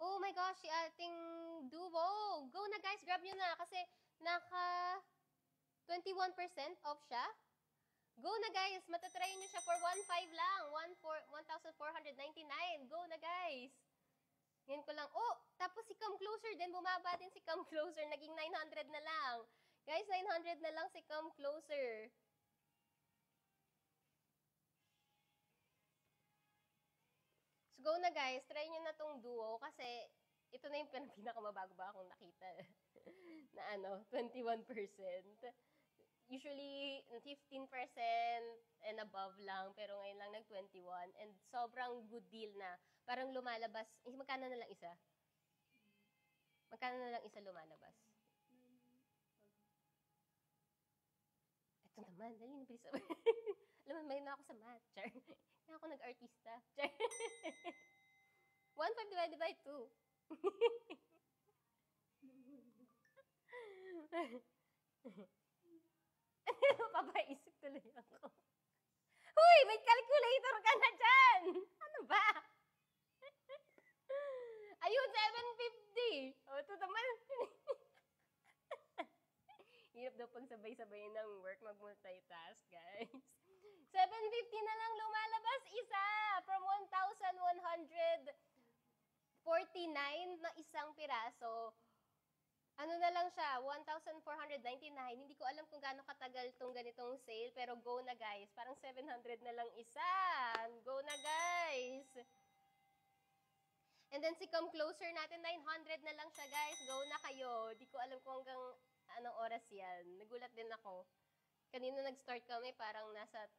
Oh my gosh, si ating duo. Go na guys, grab nyo na kasi naka 21% off siya. Go na guys, matatry nyo siya for 1,500 lang. 1,499. Go na guys. Yan ko lang. Oh, tapos si Come Closer din. Bumaba din si Come Closer. Naging 900 na lang. Guys, 900 na lang si Come Closer. So go na guys, try nyo na tong duo kasi ito na yung pinakamabago ba akong nakita na 21%. Usually, 15% and above lang, pero ngayon lang nag-21. And sobrang good deal na. Parang lumalabas, magkano na lang isa? Magkano na lang isa lumalabas? Ito naman, dali na bilis. Alam mo, may na ako sa math. Char. Kaya ako nag-artista. Char. 1,500 divided by 2. Papaisip tuloy ako. Huy! May calculator ka na dyan! Ano ba? Ayun, 750! O, ito naman. Hirap daw pag sabay-sabay ng work, mag-multitask, guys. 750 na lang lumalabas isa from 1,149 na isang piraso. Ano na lang siya, 1,499. Hindi ko alam kung gaano katagal tong ganitong sale, pero go na guys. Parang 700 na lang isa. Go na guys. And then si Come Closer natin, 900 na lang siya guys. Go na kayo. Di ko alam kung hanggang anong oras yan. Nagulat din ako. Kanina nag-start kami, parang nasa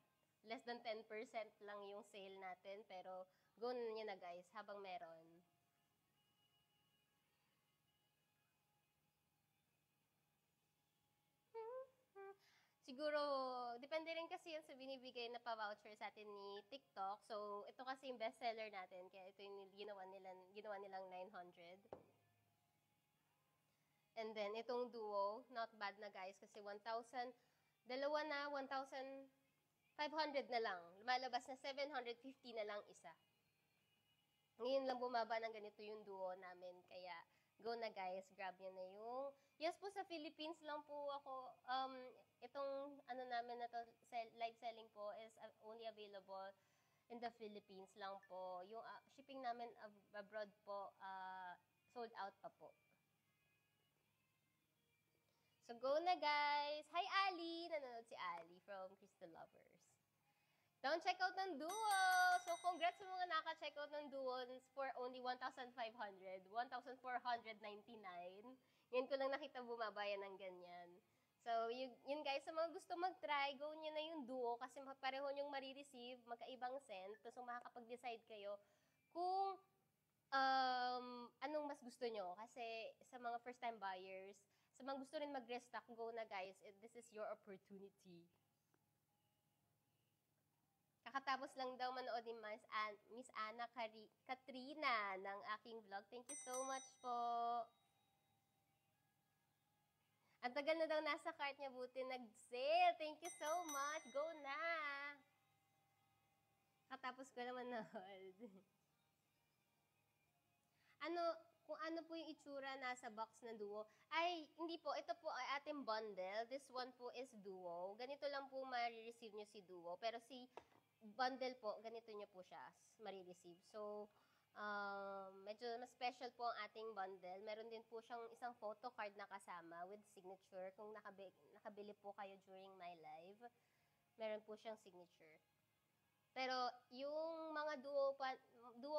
less than 10% lang yung sale natin. Pero go na niya na guys, habang meron. Siguro, depende rin kasi yan sa binibigay na pa-voucher sa atin ni TikTok. So, ito kasi yung bestseller natin. Kaya ito yung ginawa nilang 900. And then, itong duo, not bad na guys. Kasi 1,000, dalawa na, 1,500 na lang. Lumalabas na 750 na lang isa. Ngayon lang bumaba ng ganito yung duo namin. Kaya, go na guys, grab nyo na yung... Yes po, sa Philippines lang po ako, itong namin na to, live selling po is only available in the Philippines lang po. Yung shipping namin abroad po, sold out pa po. So go na guys! Hi Ali! Nanonood si Ali from Crystal Lovers. Don't check out ng duo! So congrats sa mga naka-check out ng duo for only 1,500, 1,499. Yan ko lang nakita bumaba yan ng ganyan. So, yun guys, sa mga gusto mag-try, go nyo na yung duo kasi pareho nyong marireceive, magkaibang scent. So, makakapag-decide kayo kung anong mas gusto nyo. Kasi sa mga first-time buyers, sa mga gusto rin mag-restock, go na guys. This is your opportunity. Kakatapos lang daw manood ni Miss Ana Katrina ng aking vlog. Thank you so much po. Ang tagal na daw nasa cart niya, buti nag-sale. Thank you so much. Go na! Katapos ko naman na-hold. Kung ano po yung itsura nasa box ng Duo. Ay, hindi po. Ito po ay ating bundle. This one po is Duo. Ganito lang po ma-receive nyo si Duo. Pero si bundle po, ganito nyo po siya ma-receive. So, medyo mas special po ang ating bundle. Meron din po siyang isang photo card na kasama with signature. Kung nakabili po kayo during my live, meron po siyang signature. Pero yung mga duo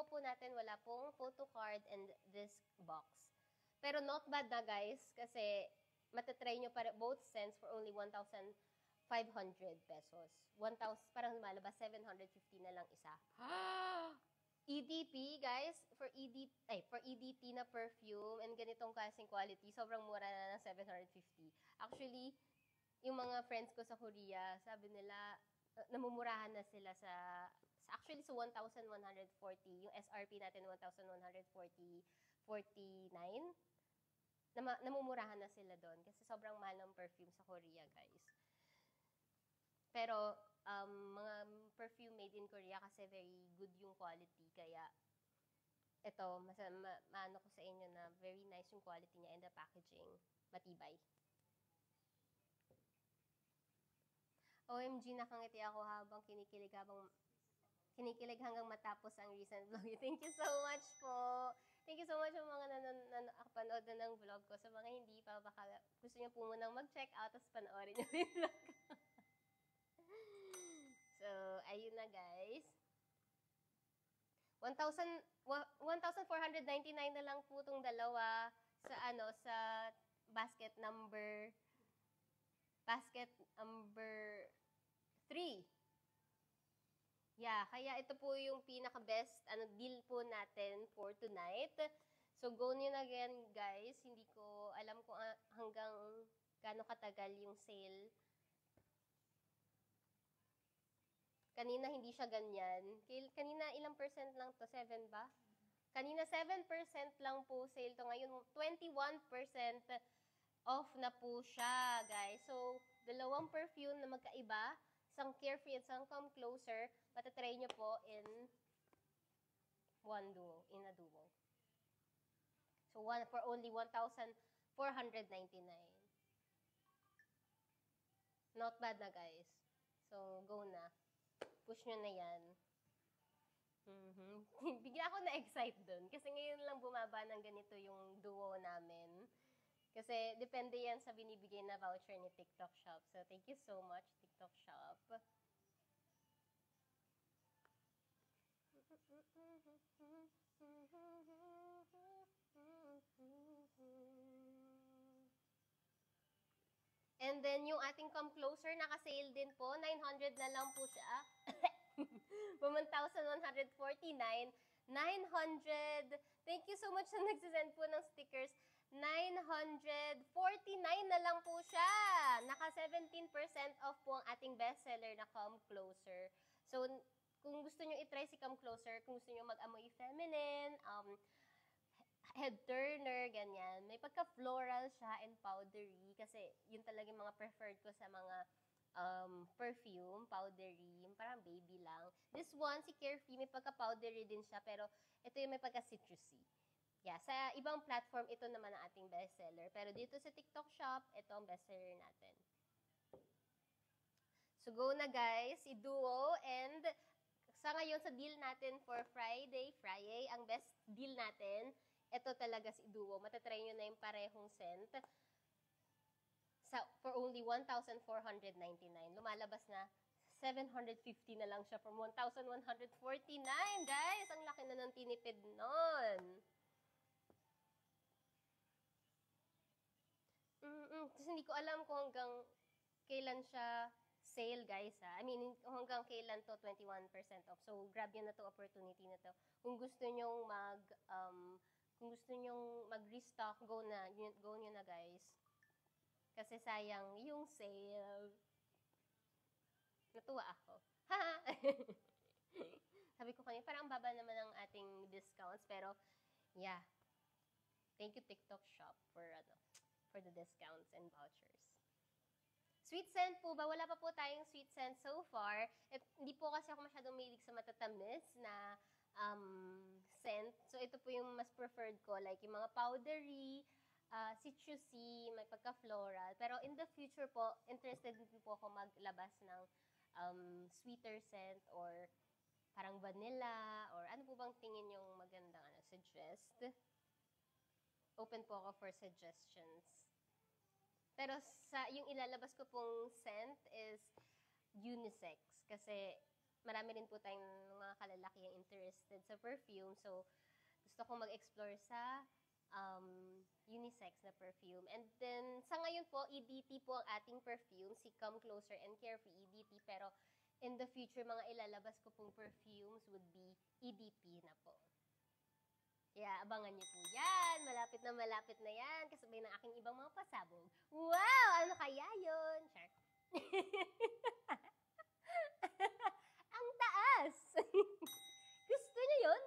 po natin, wala pong photo card and this box. Pero not bad na guys, kasi matatry nyo para both cents for only 1,500 pesos. 1,000, parang lumalabas, 750 na lang isa. EDP, guys, for EDT na perfume and ganitong kasing quality, sobrang mura na ng 750. Actually, yung mga friends ko sa Korea, sabi nila, namumurahan na sila actually sa 1,140. Yung SRP natin, 1,149. Namumurahan na sila doon kasi sobrang mahal ng perfume sa Korea, guys. Pero, mga perfume made in Korea kasi very good yung quality. Kaya, ito, maano ko sa inyo na very nice yung quality niya and the packaging, matibay. OMG, nakangiti ako habang kinikilig hanggang matapos ang recent vlog. Thank you so much po. Thank you so much sa mga nakapanood na ng vlog ko. Sa mga hindi pa, baka gusto niyo po munang mag-check out tapos panoorin niyo yung vlog ko. So, ayun na guys. 1,499 na lang po itong dalawa sa basket number 3. Yeah, kaya ito po yung pinaka-best deal po natin for tonight. So, go nyo na again, guys. Hindi ko alam kung hanggang gaano katagal yung sale. Kanina hindi siya ganyan. Kanina ilang percent lang to? 7 ba? Kanina 7% lang po sale to. Ngayon 21% off na po siya, guys. So, dalawang perfume na magkaiba, isang Carefree at isang Come Closer, matatry nyo po in a duo. So, for only 1,499. Not bad na, guys. So, go na. Push nyo na yan. Bigla ako na-excite dun. Kasi ngayon lang bumaba ng ganito yung duo namin. Kasi depende yan sa binibigay na voucher ni TikTok Shop. So, thank you so much, TikTok Shop. And then, yung ating Come Closer, naka-sale din po. 900 na lang po siya. 1,149. 900. Thank you so much sa nagsisend po ng stickers. 949 na lang po siya. Naka 17% off po ang ating bestseller na Come Closer. So, kung gusto nyo itry si Come Closer, kung gusto nyo mag-amoy feminine, head turner, ganyan. May pagka-floral siya and powdery kasi yun talaga yung mga preferred ko sa mga perfume, powdery, yung parang baby lang. This one, si Carefree, may pagka-powdery din siya, pero ito yung may pagka-citrusy. Yeah, sa ibang platform, ito naman ang ating bestseller. Pero dito sa TikTok Shop, ito ang bestseller natin. So, go na guys, i-duo. And sa ngayon, sa deal natin for Friday, ang best deal natin, ito talaga si duo. Matatry nyo na yung parehong scent. For only 1,499. Lumalabas na 750 na lang siya from 1,149. Guys, ang laki na ng tinipid nun. Kasi hindi ko alam kung hanggang kailan siya sale, guys, ha. I mean, hanggang kailan to 21% off. So, grab yun na to opportunity na to. Kung gusto nyong mag-restock, go nyo na, guys. Kasi sayang yung sale. Natuwa ako. Sabi ko kanina, parang baba naman ang ating discounts. Pero, yeah. Thank you, TikTok Shop, for for the discounts and vouchers. Sweet scent po ba? Wala pa po tayong sweet scent so far. Hindi po kasi ako masyadong mahilig sa matatamis na scent. So, ito po yung mas preferred ko. Like, yung mga powdery, citrusy, may pagka-floral. Pero in the future po, interested din po ako maglabas ng sweeter scent or parang vanilla or ano po bang tingin yung magandang suggest? Open po ako for suggestions. Pero yung ilalabas ko pong scent is unisex. Kasi marami rin po tayong mga kalalaki yung interested sa perfume. So, gusto ko mag-explore sa unisex na perfume. And then, sa ngayon po, EDT po ang ating perfume, si Come Closer and Carefree EDT. Pero, in the future, mga ilalabas ko pong perfumes would be EDP na po. Kaya, abangan niyo po yan. Malapit na yan. Kasabay ng aking ibang mga pasabog. Wow! Ano kaya yun? Sure. Ang taas! Gusto niyo yun?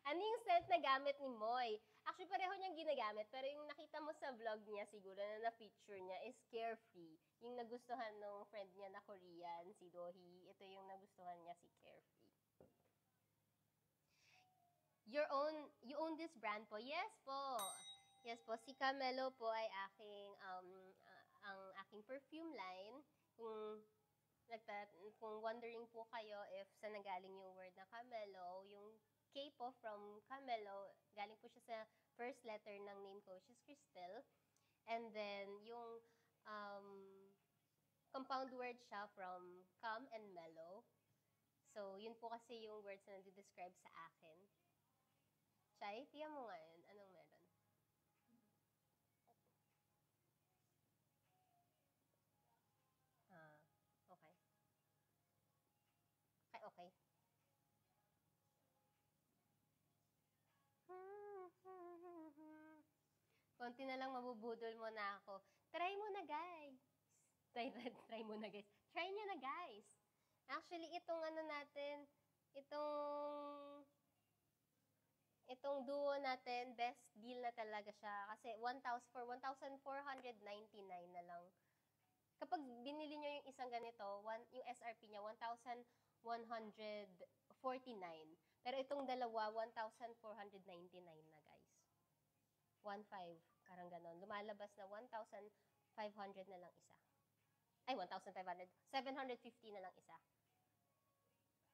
Ano yung scent na gamit ni Moy? Actually, pareho niyang ginagamit. Pero yung nakita mo sa vlog niya siguro na na-feature niya is Carefree. Yung nagustuhan ng friend niya na Korean, si Dohee. Ito yung nagustuhan niya, si Carefree. You own this brand po? Yes po. Yes po. Si Camelo po ay ang aking perfume line. Kung wondering po kayo if saan nagaling yung word na Camelo, yung K po from Camelo, galing po siya sa first letter ng name ko, which is Crystal. And then, yung compound word siya from calm and mellow. So, yun po kasi yung words na nadi-describe sa akin. Chay, tiyan mo nga yun. Anong meron? Okay. Okay. Konti na lang mabubudol mo na ako. Try mo na, guys. Try mo na, guys. Try nyo na, guys. Actually, itong natin, itong duo natin, best deal na talaga siya. Kasi for 1,499 na lang. Kapag binili nyo yung isang ganito, yung SRP niya, 1,149. Pero itong dalawa, 1,499 na, guys. 1,500, parang ganon. Lumalabas na 1,500 na lang isa. Ay, 1,500. 750 na lang isa.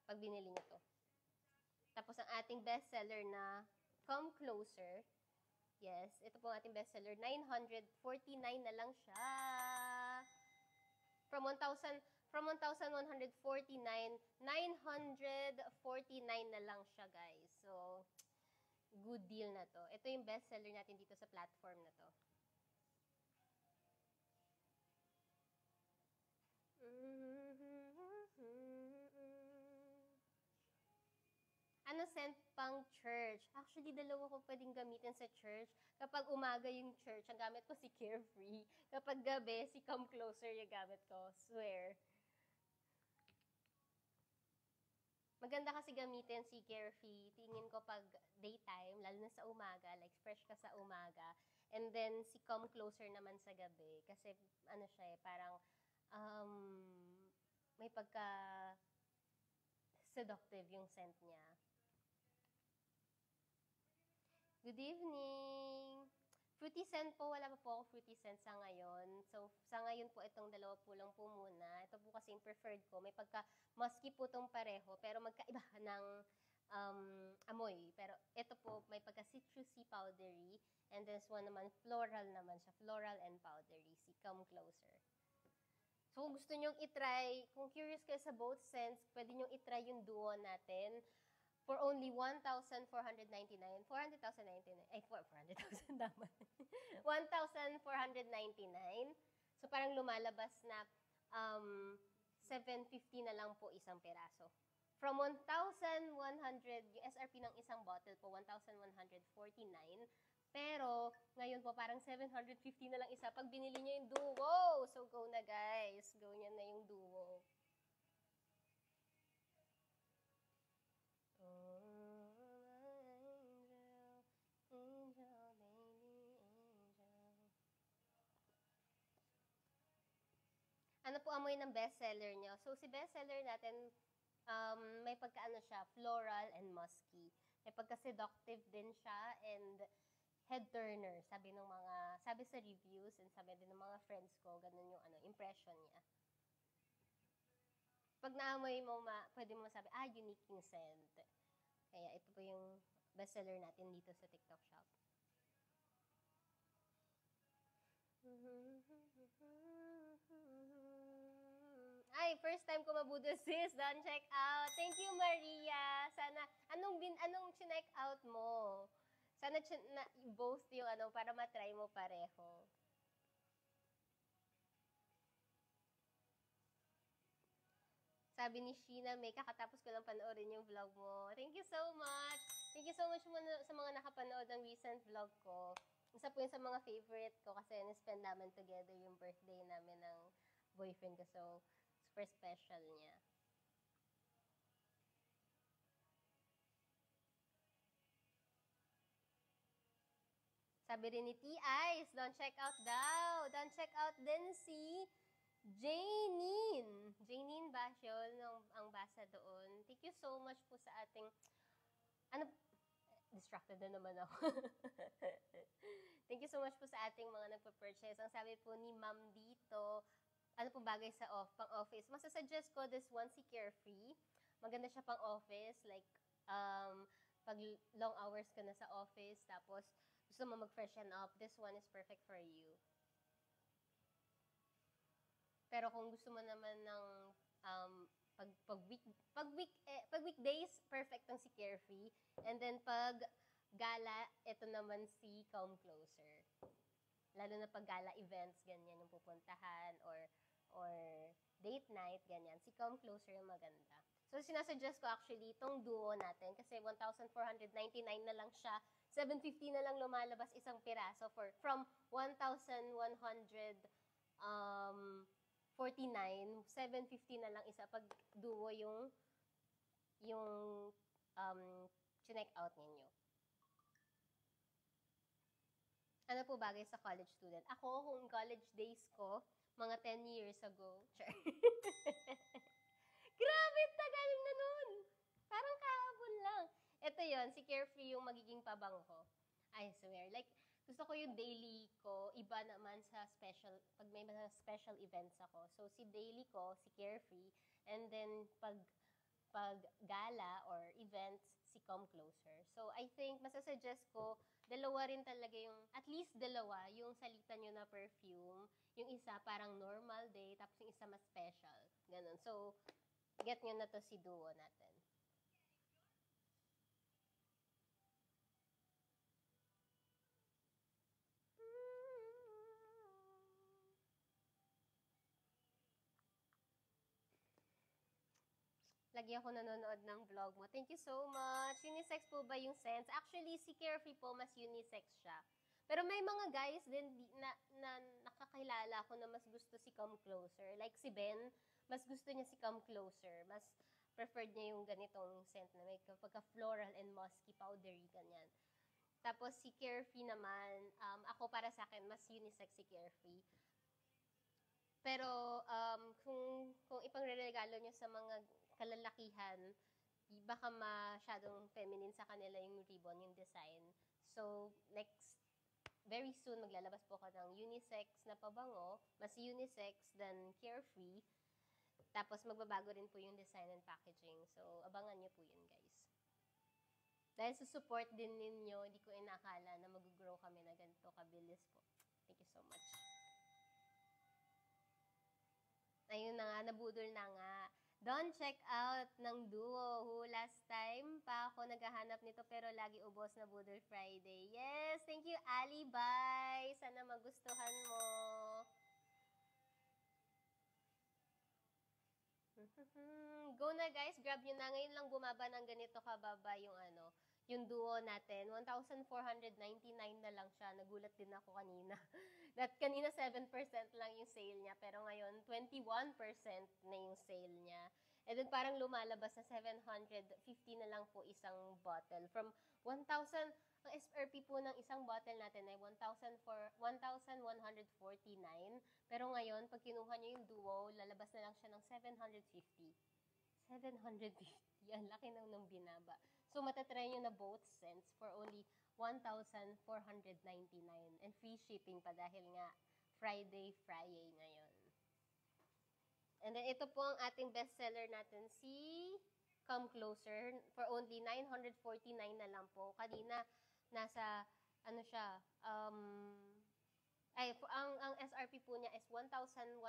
Pag binili nyo to. Tapos ang ating bestseller na Come Closer. Yes, ito po ang ating bestseller. 949 na lang siya. From 1,149, 949 na lang siya, guys. So, good deal na to. Ito yung bestseller natin dito sa platform na to. Ano scent pang church? Actually, dalawa ko pwedeng gamitin sa church. Kapag umaga yung church, ang gamit ko si Carefree. Kapag gabi, si Come Closer yung gamit ko. Swear. Maganda kasi gamitin si Carefree. Tingin ko pag daytime, lalo na sa umaga, like fresh ka sa umaga. And then, si Come Closer naman sa gabi. Kasi, siya parang, may pagka seductive yung scent niya. Good evening! Fruity scent po, wala pa po ako fruity scent sa ngayon. So, sa ngayon po, itong dalawa po lang po muna. Ito po kasi yung preferred ko. May pagka-musky po itong pareho, pero magkaiba ng amoy. Pero ito po, may pagka-citrusy powdery. And this one naman, floral naman siya. Floral and powdery. Si Come Closer. So, kung gusto nyong itry, kung curious kayo sa both scents, pwede nyong itry yung duo natin. For only 1,499. 400,099. Ay, 400,000 dapat. 1,499. So, parang lumalabas na 750 na lang po isang peraso. From 1,100, yung SRP ng isang bottle po, 1,149. Pero, ngayon po, parang 750 na lang isa pag binili nyo yung duo. So, go na, guys. Go nyo na yung duo. Ano po amoy ng bestseller nyo? So, si bestseller natin, may pagkaano siya, floral and musky. May pagka-seductive din siya and head turner, sabi sa reviews and sabi din ng mga friends ko, ganun yung impression niya. Pag naamoy mo, pwede mo masabi, unique yung scent. Kaya ito po yung bestseller natin dito sa TikTok shop. Ay, first time ko mabudol, sis. Don't check out. Thank you, Maria. Sana, anong chinek out mo? Sana both yung para matry mo pareho. Sabi ni Sheena, may kakatapos ko lang panoorin yung vlog mo. Thank you so much. Thank you so much sa mga nakapanood ng recent vlog ko. Isa po yun sa mga favorite ko kasi na-spend namin together yung birthday namin ng boyfriend ko. So, super special niya. Sabi rin ni T-Ice, don't check out daw. Don't check out din si Janine Basiol, ang basa doon. Thank you so much po sa ating, distracted na naman ako. Thank you so much po sa ating mga nagpa-purchase. Ang sabi po ni Ma'am dito, ano po bagay sa pang-office. Masasuggest ko this one, si Carefree. Maganda siya pang-office, like, pag long hours ka na sa office, tapos gusto mo mag-freshen up, this one is perfect for you. Pero kung gusto mo naman ng pag weekdays, perfect ang si Carefree. And then pag gala, ito naman si Come Closer. Lalo na pag gala events, ganyan yung pupuntahan or date night, ganyan. Si Come Closer yung maganda. So sinasuggest ko actually itong duo natin kasi 1,499 na lang siya. 750 na lang lumalabas isang piraso from 1,149, 750 na lang isa pag duo yung chinek out ninyo. Ano po bagay sa college student? Ako, kung college days ko, mga 10 years ago. Grabe, tagal na nun! Parang kahapon lang. Ito yon, si Carefree yung magiging pabango ko. I swear. Like, gusto ko yung daily ko, iba naman sa special, pag may mga special events ako. So, si daily ko, si Carefree, and then pag gala or events, si Come Closer. So, I think, masasuggest ko, dalawa rin talaga yung, at least dalawa, yung salita nyo na perfume, yung isa parang normal day, tapos yung isa mas special. Ganun. So, get nyo na to si duo natin. Lagi ako nanonood ng vlog mo. Thank you so much. Unisex po ba yung scents? Actually, si Carefree po, mas unisex siya. Pero may mga guys din na nakakilala ko na mas gusto si Come Closer. Like si Ben, mas gusto niya si Come Closer. Mas preferred niya yung ganitong scent na may pagka-floral and musky, powdery, ganyan. Tapos si Carefree naman, ako para sa akin, mas unisex si Carefree. Pero kung ipangre-regalo niyo sa mga kalalakihan, baka masyadong feminine sa kanila yung ribbon, yung design. So, very soon, maglalabas po ako ng unisex na pabango, mas unisex than Carefree. Tapos, magbabago rin po yung design and packaging. So, abangan nyo po yun, guys. Dahil sa support din ninyo, hindi ko inakala na mag-grow kami na ganito kabilis po. Thank you so much. Ayun na nga, nabudol na nga. Don't check out ng duo who last time pa ako naghahanap nito pero lagi ubos na Budol Friday. Yes, thank you Ali, bye! Sana magustuhan mo. Go na guys, grab nyo na. Ngayon lang bumaba ng ganito kababa yung duo natin. 1,499 na lang siya. Nagulat din ako kanina. Kanina 7% lang yung sale niya, pero ngayon 21% na yung sale niya. And then parang lumalabas na 750 na lang po isang bottle. From 1,000, ang SRP po ng isang bottle natin ay 1,149. Pero ngayon, pag kinuha nyo yung duo, lalabas na lang siya ng 750. 750. Ang laki nang binaba. So, matatry nyo na both scents for only 1,499. And free shipping pa dahil nga Friday ngayon. And then, ito po ang ating bestseller natin, si Come Closer. For only 949 na lang po. Kanina, nasa, ano siya, ang SRP po niya is 1,149.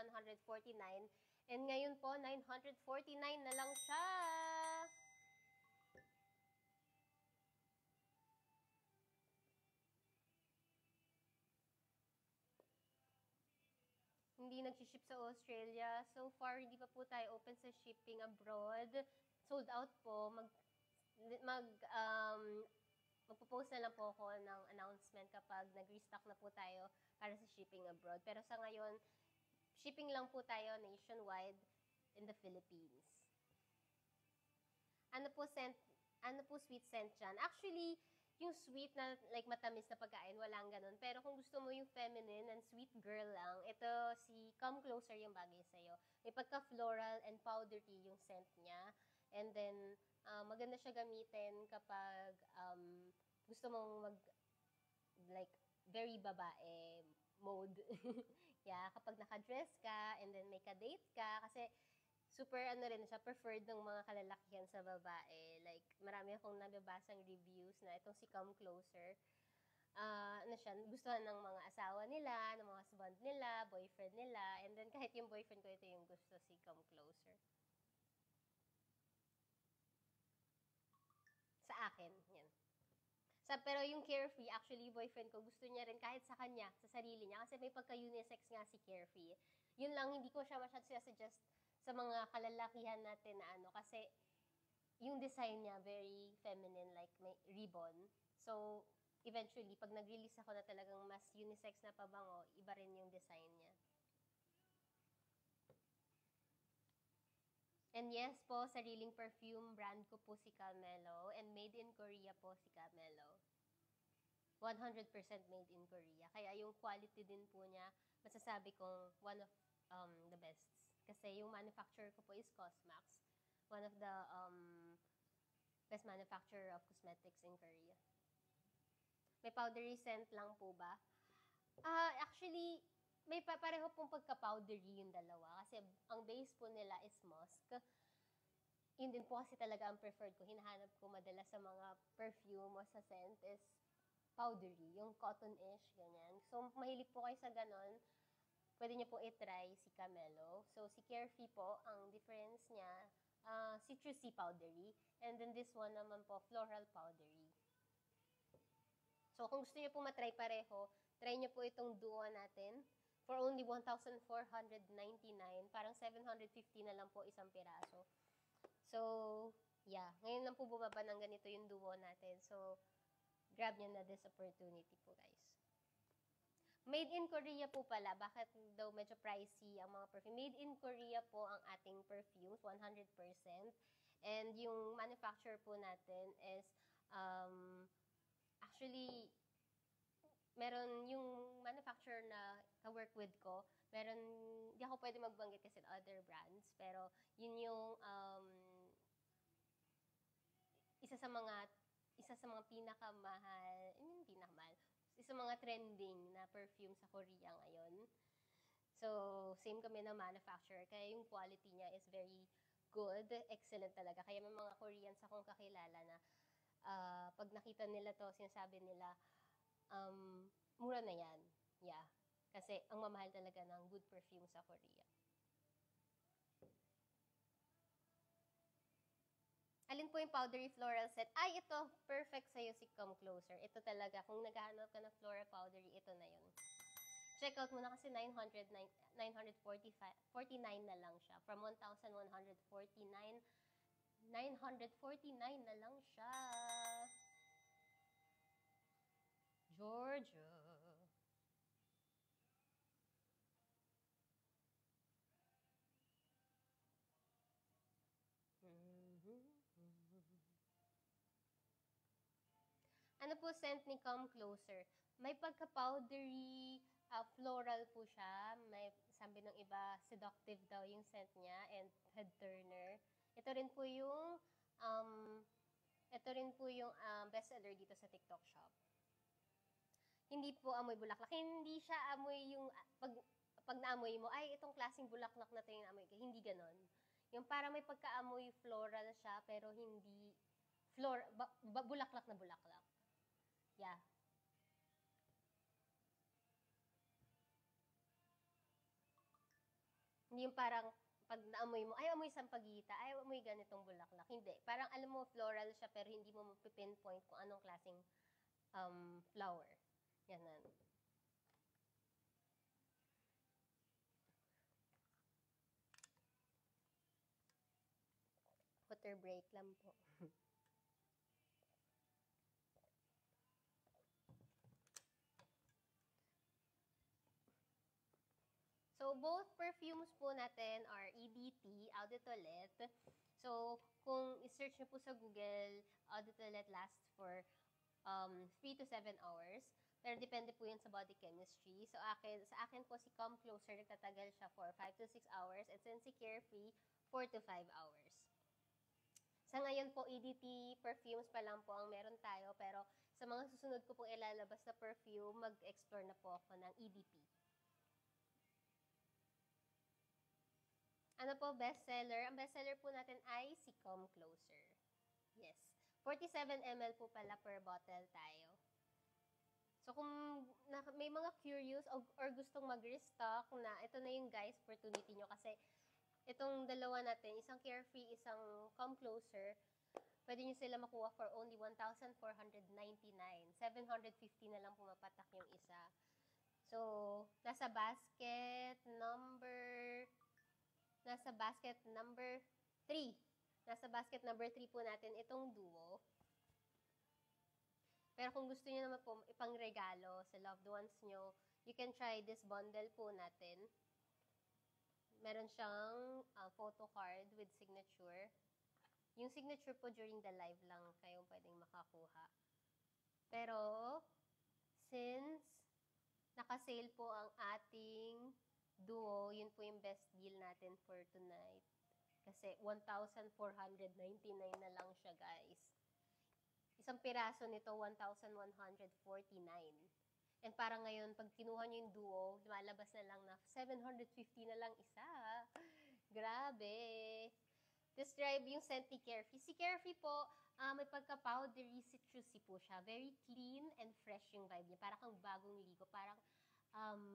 And ngayon po, 949 na lang siya. Hindi nag-ship sa Australia. So far, hindi pa po tayo open sa shipping abroad. Sold out po. Magpo-post na lang po ako ng announcement kapag nag-restock na po tayo para sa shipping abroad. Pero sa ngayon, shipping lang po tayo nationwide in the Philippines. Ano po sweet scent dyan? Actually, yung sweet na like matamis na pagkain, walang ganun. Pero kung gusto mo yung feminine and sweet girl lang, ito si Come Closer yung bagay sa'yo. May pagka-floral and powdery yung scent niya. And then, maganda siya gamitin kapag gusto mong like, very babae mode. Yeah, kapag naka-dress ka, and then may ka-date ka, kasi super rin siya, preferred ng mga kalalakihan sa babae. Like, marami akong nababasang reviews na itong si Come Closer. Gustuhan ng mga asawa nila, ng mga husband nila, boyfriend nila, and then kahit yung boyfriend ko, ito yung gusto, si Come Closer. Sa akin, yan. Pero yung Carefree, actually, boyfriend ko, gusto niya rin kahit sa kanya, sa sarili niya, kasi may pagka-unisex nga si Carefree. Yun lang, hindi ko siya masyadong suggest sa mga kalalakihan natin na kasi yung design niya, very feminine, like may ribbon. So, eventually, pag nag-release ako na talagang mas unisex na pabango, iba rin yung design niya. And yes po, sariling perfume brand ko po si Camelo, and made in Korea po si Camelo. 100% made in Korea. Kaya yung quality din po niya, masasabi kong one of the best. Kasi yung manufacturer ko po is Cosmax, one of the best manufacturer of cosmetics in Korea. May powdery scent lang po ba? Actually, may pareho pong pagka-powdery yung dalawa. Kasi ang base po nila is musk. Yun din po kasi talaga ang preferred ko. Hinahanap ko madalas sa mga perfume o sa scent is powdery. Yung cotton-ish, ganyan. So, mahilig po kayo sa ganon. Pwede niyo po i-try si Camelo. So, si Carefree po, ang difference niya, citrusy powdery. And then this one naman po, floral powdery. So, kung gusto niyo po matry pareho, try niyo po itong duo natin. For only 1,499, parang 750 na lang po isang piraso. So, yeah. Ngayon lang po bumaba ng ganito yung duo natin. So, grab nyo na this opportunity po, guys. Made in Korea po pala. Bakit daw medyo pricey ang mga perfume? Made in Korea po ang ating perfumes, 100%. And yung manufacturer po natin is, actually, meron yung manufacturer na ka-work with ko, hindi ako pwede magbanggit kasi other brands, pero yun yung isa sa mga pinakamahal, isa sa mga trending na perfume sa Korea ngayon. So, same kami na manufacturer, kaya yung quality niya is very good, excellent talaga. Kaya may mga Koreans akong kakilala na pag nakita nila to, sinasabi nila, mura na yan. Yeah. Kasi ang mamahal talaga ng good perfume sa Korea. Alin po yung powdery floral set? Ay, ito. Perfect sa'yo si Come Closer. Ito talaga. Kung naghahanap ka ng floral powdery, ito na yun. Check out mo na kasi 949 na lang siya. From 1,149, 949 na lang siya. Georgia. Ano po scent ni Come Closer? May pagka-powdery, floral po siya. May sabi ng iba, seductive daw yung scent niya and head turner. Ito rin po yung bestseller dito sa TikTok shop. Hindi po amoy bulaklak. Hindi siya amoy yung pag naamoy mo, ay itong klaseng bulaklak na 'to yung amoy ko. Hindi ganon. Yung parang may pagkaamoy floral siya pero hindi bulaklak na bulaklak. Yeah. Hindi yung parang pag naamoy mo, ay amoy sampagita, ay amoy ganitong bulaklak. Hindi. Parang alam mo floral siya pero hindi mo mapipinpoint kung anong klaseng flower. Yanan. Water break lang po. So, both perfumes po natin are EDT, Eau de Toilette. So, kung i-search nyo po sa Google, Eau de Toilette lasts for 3 to 7 hours. Pero depende po yun sa body chemistry. So, sa akin po si Come Closer, nagtatagal siya for 5 to 6 hours. And since si Carefree, 4 to 5 hours. Sa ngayon po, EDT perfumes pa lang po ang meron tayo. Pero sa mga susunod ko pong ilalabas na perfume, mag-explore na po ako ng EDP. Ano po bestseller? Ang bestseller po natin ay si Come Closer. Yes. 47 ml po pala per bottle tayo. So kung may mga curious or gustong mag-restock na ito na yung guys, opportunity nyo kasi itong dalawa natin, isang Carefree, isang Come Closer, pwede nyo sila makuha for only 1,499. 750 na lang pumapatak yung isa. So, nasa basket number 3. Nasa basket number 3 po natin itong duo. Pero kung gusto niyo naman po ipang-regalo sa loved ones nyo, you can try this bundle po natin. Meron siyang photo card with signature. Yung signature po during the live lang kayong pwedeng makakuha. Pero, since naka-sale po ang ating duo, yun po yung best deal natin for tonight. Kasi 1,499 na lang siya, guys. Isang piraso nito, 1,149. And parang ngayon, pag kinuha nyo yung duo, lumalabas na lang na 750 na lang isa. Grabe. Describe yung scent ni Carefree. Si Carefree po, may pagka-powdery, citrusy po siya. Very clean and fresh yung vibe niya. Parang kang bagong ligo.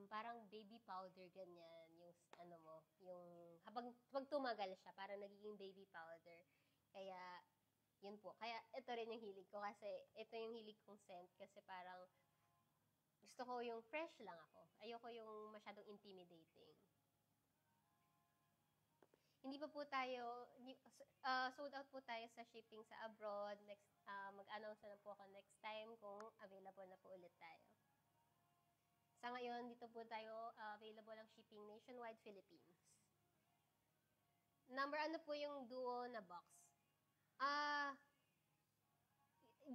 Parang baby powder, ganyan, yung habang tumagal siya, parang nagiging baby powder. Kaya, yun po. Kaya, ito rin yung hilig ko kasi, ito yung hilig kong scent kasi parang, gusto ko yung fresh lang ako. Ayoko yung masyadong intimidating. Hindi pa po tayo, sold out po tayo sa shipping sa abroad. Next, mag-announce na po ako next time kung available na po ulit tayo. Sa ngayon, dito po tayo available ang shipping nationwide Philippines. Ano po yung duo na box?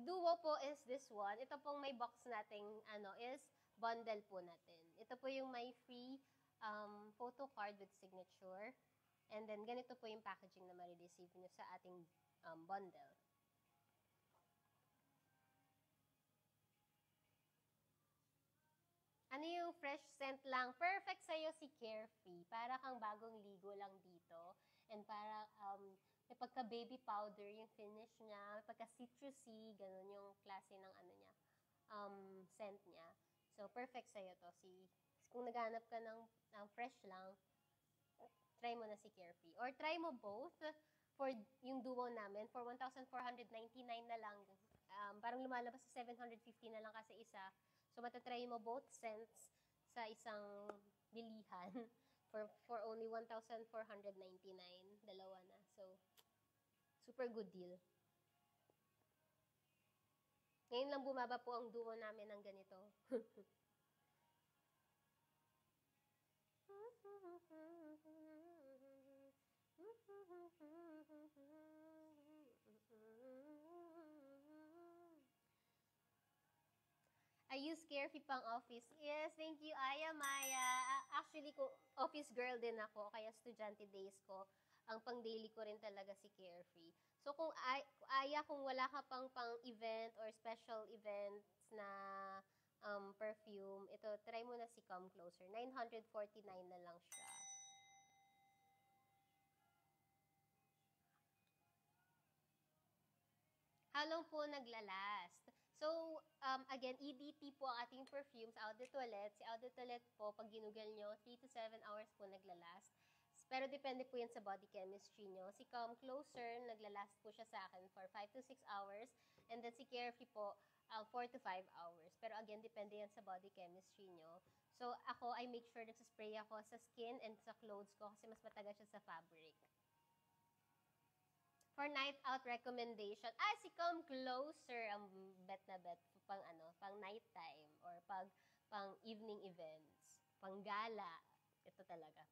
Duo po is this one. Ito pong may box nating is bundle po natin. Ito po yung may free photo card with signature. And then, ganito po yung packaging na ma-receive nyo sa ating bundle. Ano yung fresh scent lang? Perfect sa'yo si Carefree. Para kang bagong ligo lang dito. And para may pagka-baby powder yung finish niya. May pagka-citrusy. Ganun yung klase ng scent niya. So, perfect sa'yo to. Kung naghanap ka ng fresh lang, try mo na si Carefree. Or try mo both for yung duo namin. For 1,499 na lang. Parang lumalabas sa 750 na lang kasi isa. So, matatry mo both scents sa isang bilihan for only 1,499. Dalawa na. So, super good deal. Ngayon lang bumaba po ang duo namin ng ganito. I use Carefree pang office. Yes, thank you, Aya Maya. Actually, kung office girl din ako, kaya estudyante days ko, ang pang daily ko rin talaga si Carefree. So kung Aya, kung wala ka pang event or special events na perfume, ito, try mo na si Come Closer. 949 na lang siya. How long po naglalast? So, again, EDT po ang ating perfumes, Eau de Toilette. Si Eau de Toilette po, pag ginugal nyo, 3 to 7 hours po naglalast. Pero depende po yan sa body chemistry nyo. Si Come Closer, naglalast po siya sa akin for 5 to 6 hours. And then si Carefree po, 4 to 5 hours. Pero again, depende yan sa body chemistry nyo. So, ako, I make sure nagsaspray ako sa skin and sa clothes ko kasi mas matagal siya sa fabric. For night out recommendation, si Come Closer ang bet na bet pang pang nighttime or pang evening events, pang gala. Ito talaga.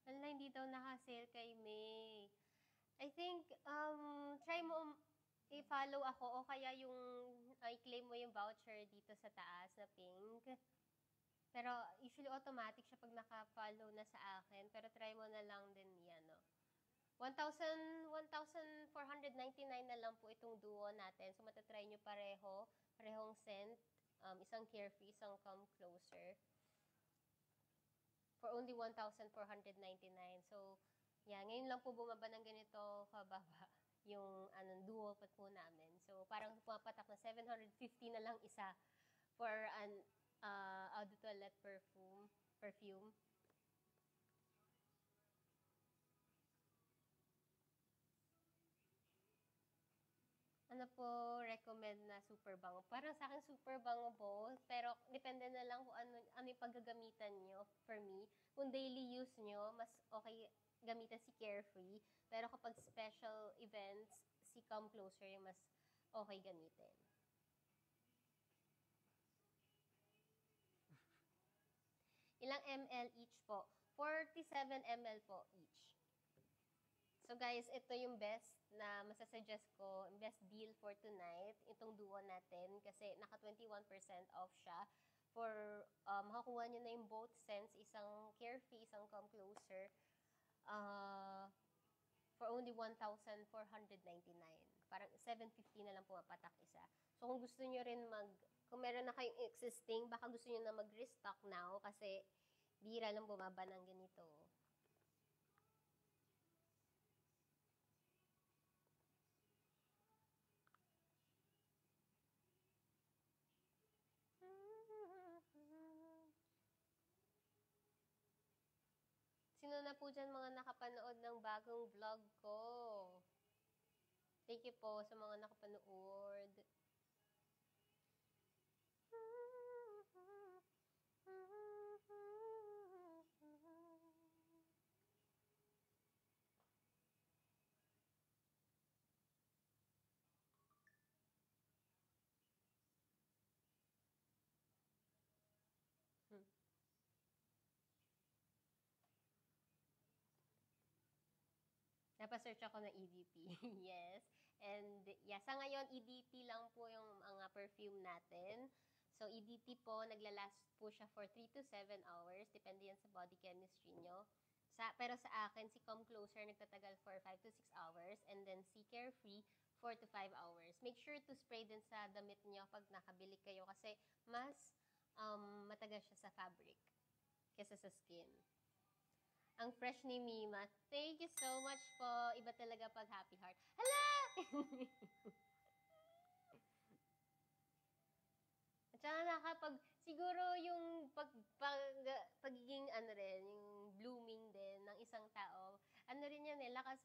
Wala, hindi daw naka-sale kay May. I think, try mo i-follow ako o kaya yung i-claim mo yung voucher dito sa taas na pink. Pero usually automatic siya pag naka-follow na sa akin. Pero try mo na lang din yan, no? 1,499 na lang po itong duo natin. So matatry nyo parehong scent. Isang Carefree, isang Come Closer. For only 1,499. So, yeah, ngayon lang po bumaba ng ganito kababa yung duo po namin. So, parang pumapatak na 750 na lang isa for an Eau de Toilette perfume. Ano po, recommend na super bango. Parang sa akin super bango po, pero depende na lang kung ano yung paggagamitan nyo. For me, kung daily use nyo, mas okay gamitan si Carefree. Pero kapag special events, si Come Closer yung mas okay gamitin. Ilang ml each po? 47 ml po each. So guys, ito yung best na masasuggest ko, best deal for tonight, itong duo natin kasi naka 21% off siya. For makakuha nyo na yung both scents, isang Carefree, isang Come Closer, for only 1,499. Parang 750 na lang pumapatak isa. So kung gusto nyo rin kung meron na kayong existing, baka gusto nyo na mag-restock now kasi bira lang bumaba ng ganito. Sino na po dyan mga nakapanood ng bagong vlog ko? Thank you po sa mga nakapanood. Napasearch ako ng EDT. Yes. And yeah, sa ngayon, EDT lang po yung mga perfume natin. So, EDT po, naglalast po siya for 3 to 7 hours. Depende yan sa body chemistry nyo. Pero sa akin, si Come Closer nagtatagal for 5 to 6 hours. And then si Carefree, 4 to 5 hours. Make sure to spray din sa damit nyo pag nakabili kayo kasi mas matagal siya sa fabric kesa sa skin. Ang fresh ni Mima. Thank you so much po. Iba talaga pag happy heart. Hala! At Tsaka siguro yung pagiging ano rin, yung blooming din ng isang tao, ano rin yan eh, lakas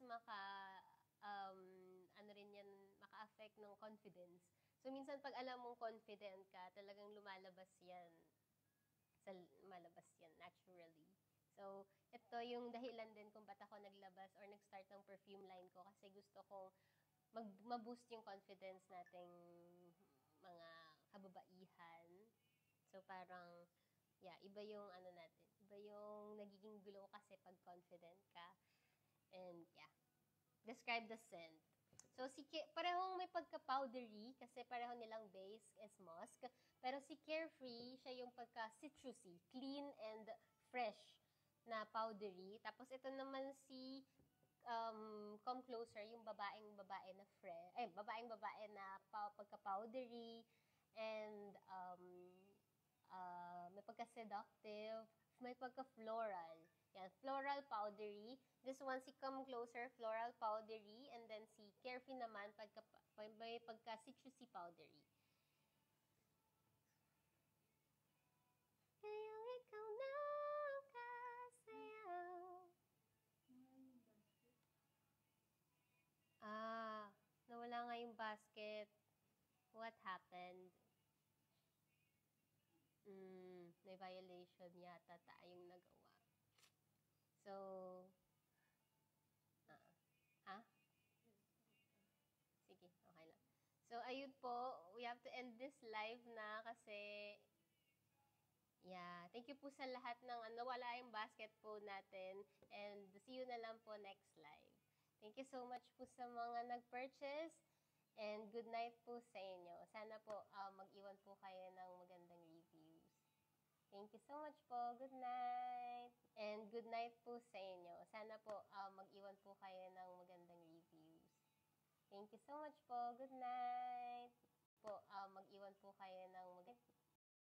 um, ano rin yan, maka-affect ng confidence. So, minsan pag alam mong confident ka, talagang lumalabas yan naturally. So, ito yung dahilan din kung ba't ako naglabas or nag-start ng perfume line ko kasi gusto kong ma-boost yung confidence nating mga kababaihan. So, parang, yeah, iba yung ano natin. Iba yung nagiging glow kasi pag confident ka. And, yeah. Describe the scent. So, parehong may pagka-powdery kasi pareho nilang base is musk. Pero si Carefree, siya yung pagka-citrusy, clean and fresh na powdery. Tapos ito naman si Come Closer, yung babaeng-babae na babaeng-babae na pagka-powdery and may pagka-seductive, may pagka-floral. Yan, floral powdery. This one, si Come Closer, floral powdery. And then si Carefree naman, may pagka-citrusy powdery. Ngayong ikaw na kasayaw. Nawala nga yung basket. What happened? May violation yata tayong nagawa. So, sige, okay lang. So, ayun po, we have to end this live na kasi, yeah, thank you po sa lahat ng nawala yung basket po natin and see you na lang po next live. Thank you so much po sa mga nag-purchase and good night po sa inyo. Sana po mag-iwan po kayo ng magandang reviews. Thank you so much po. Good night. And good night po sa inyo. Sana po mag-iwan po kayo ng magandang reviews. Thank you so much po. Good night. Po, mag-iwan po kayo ng magandang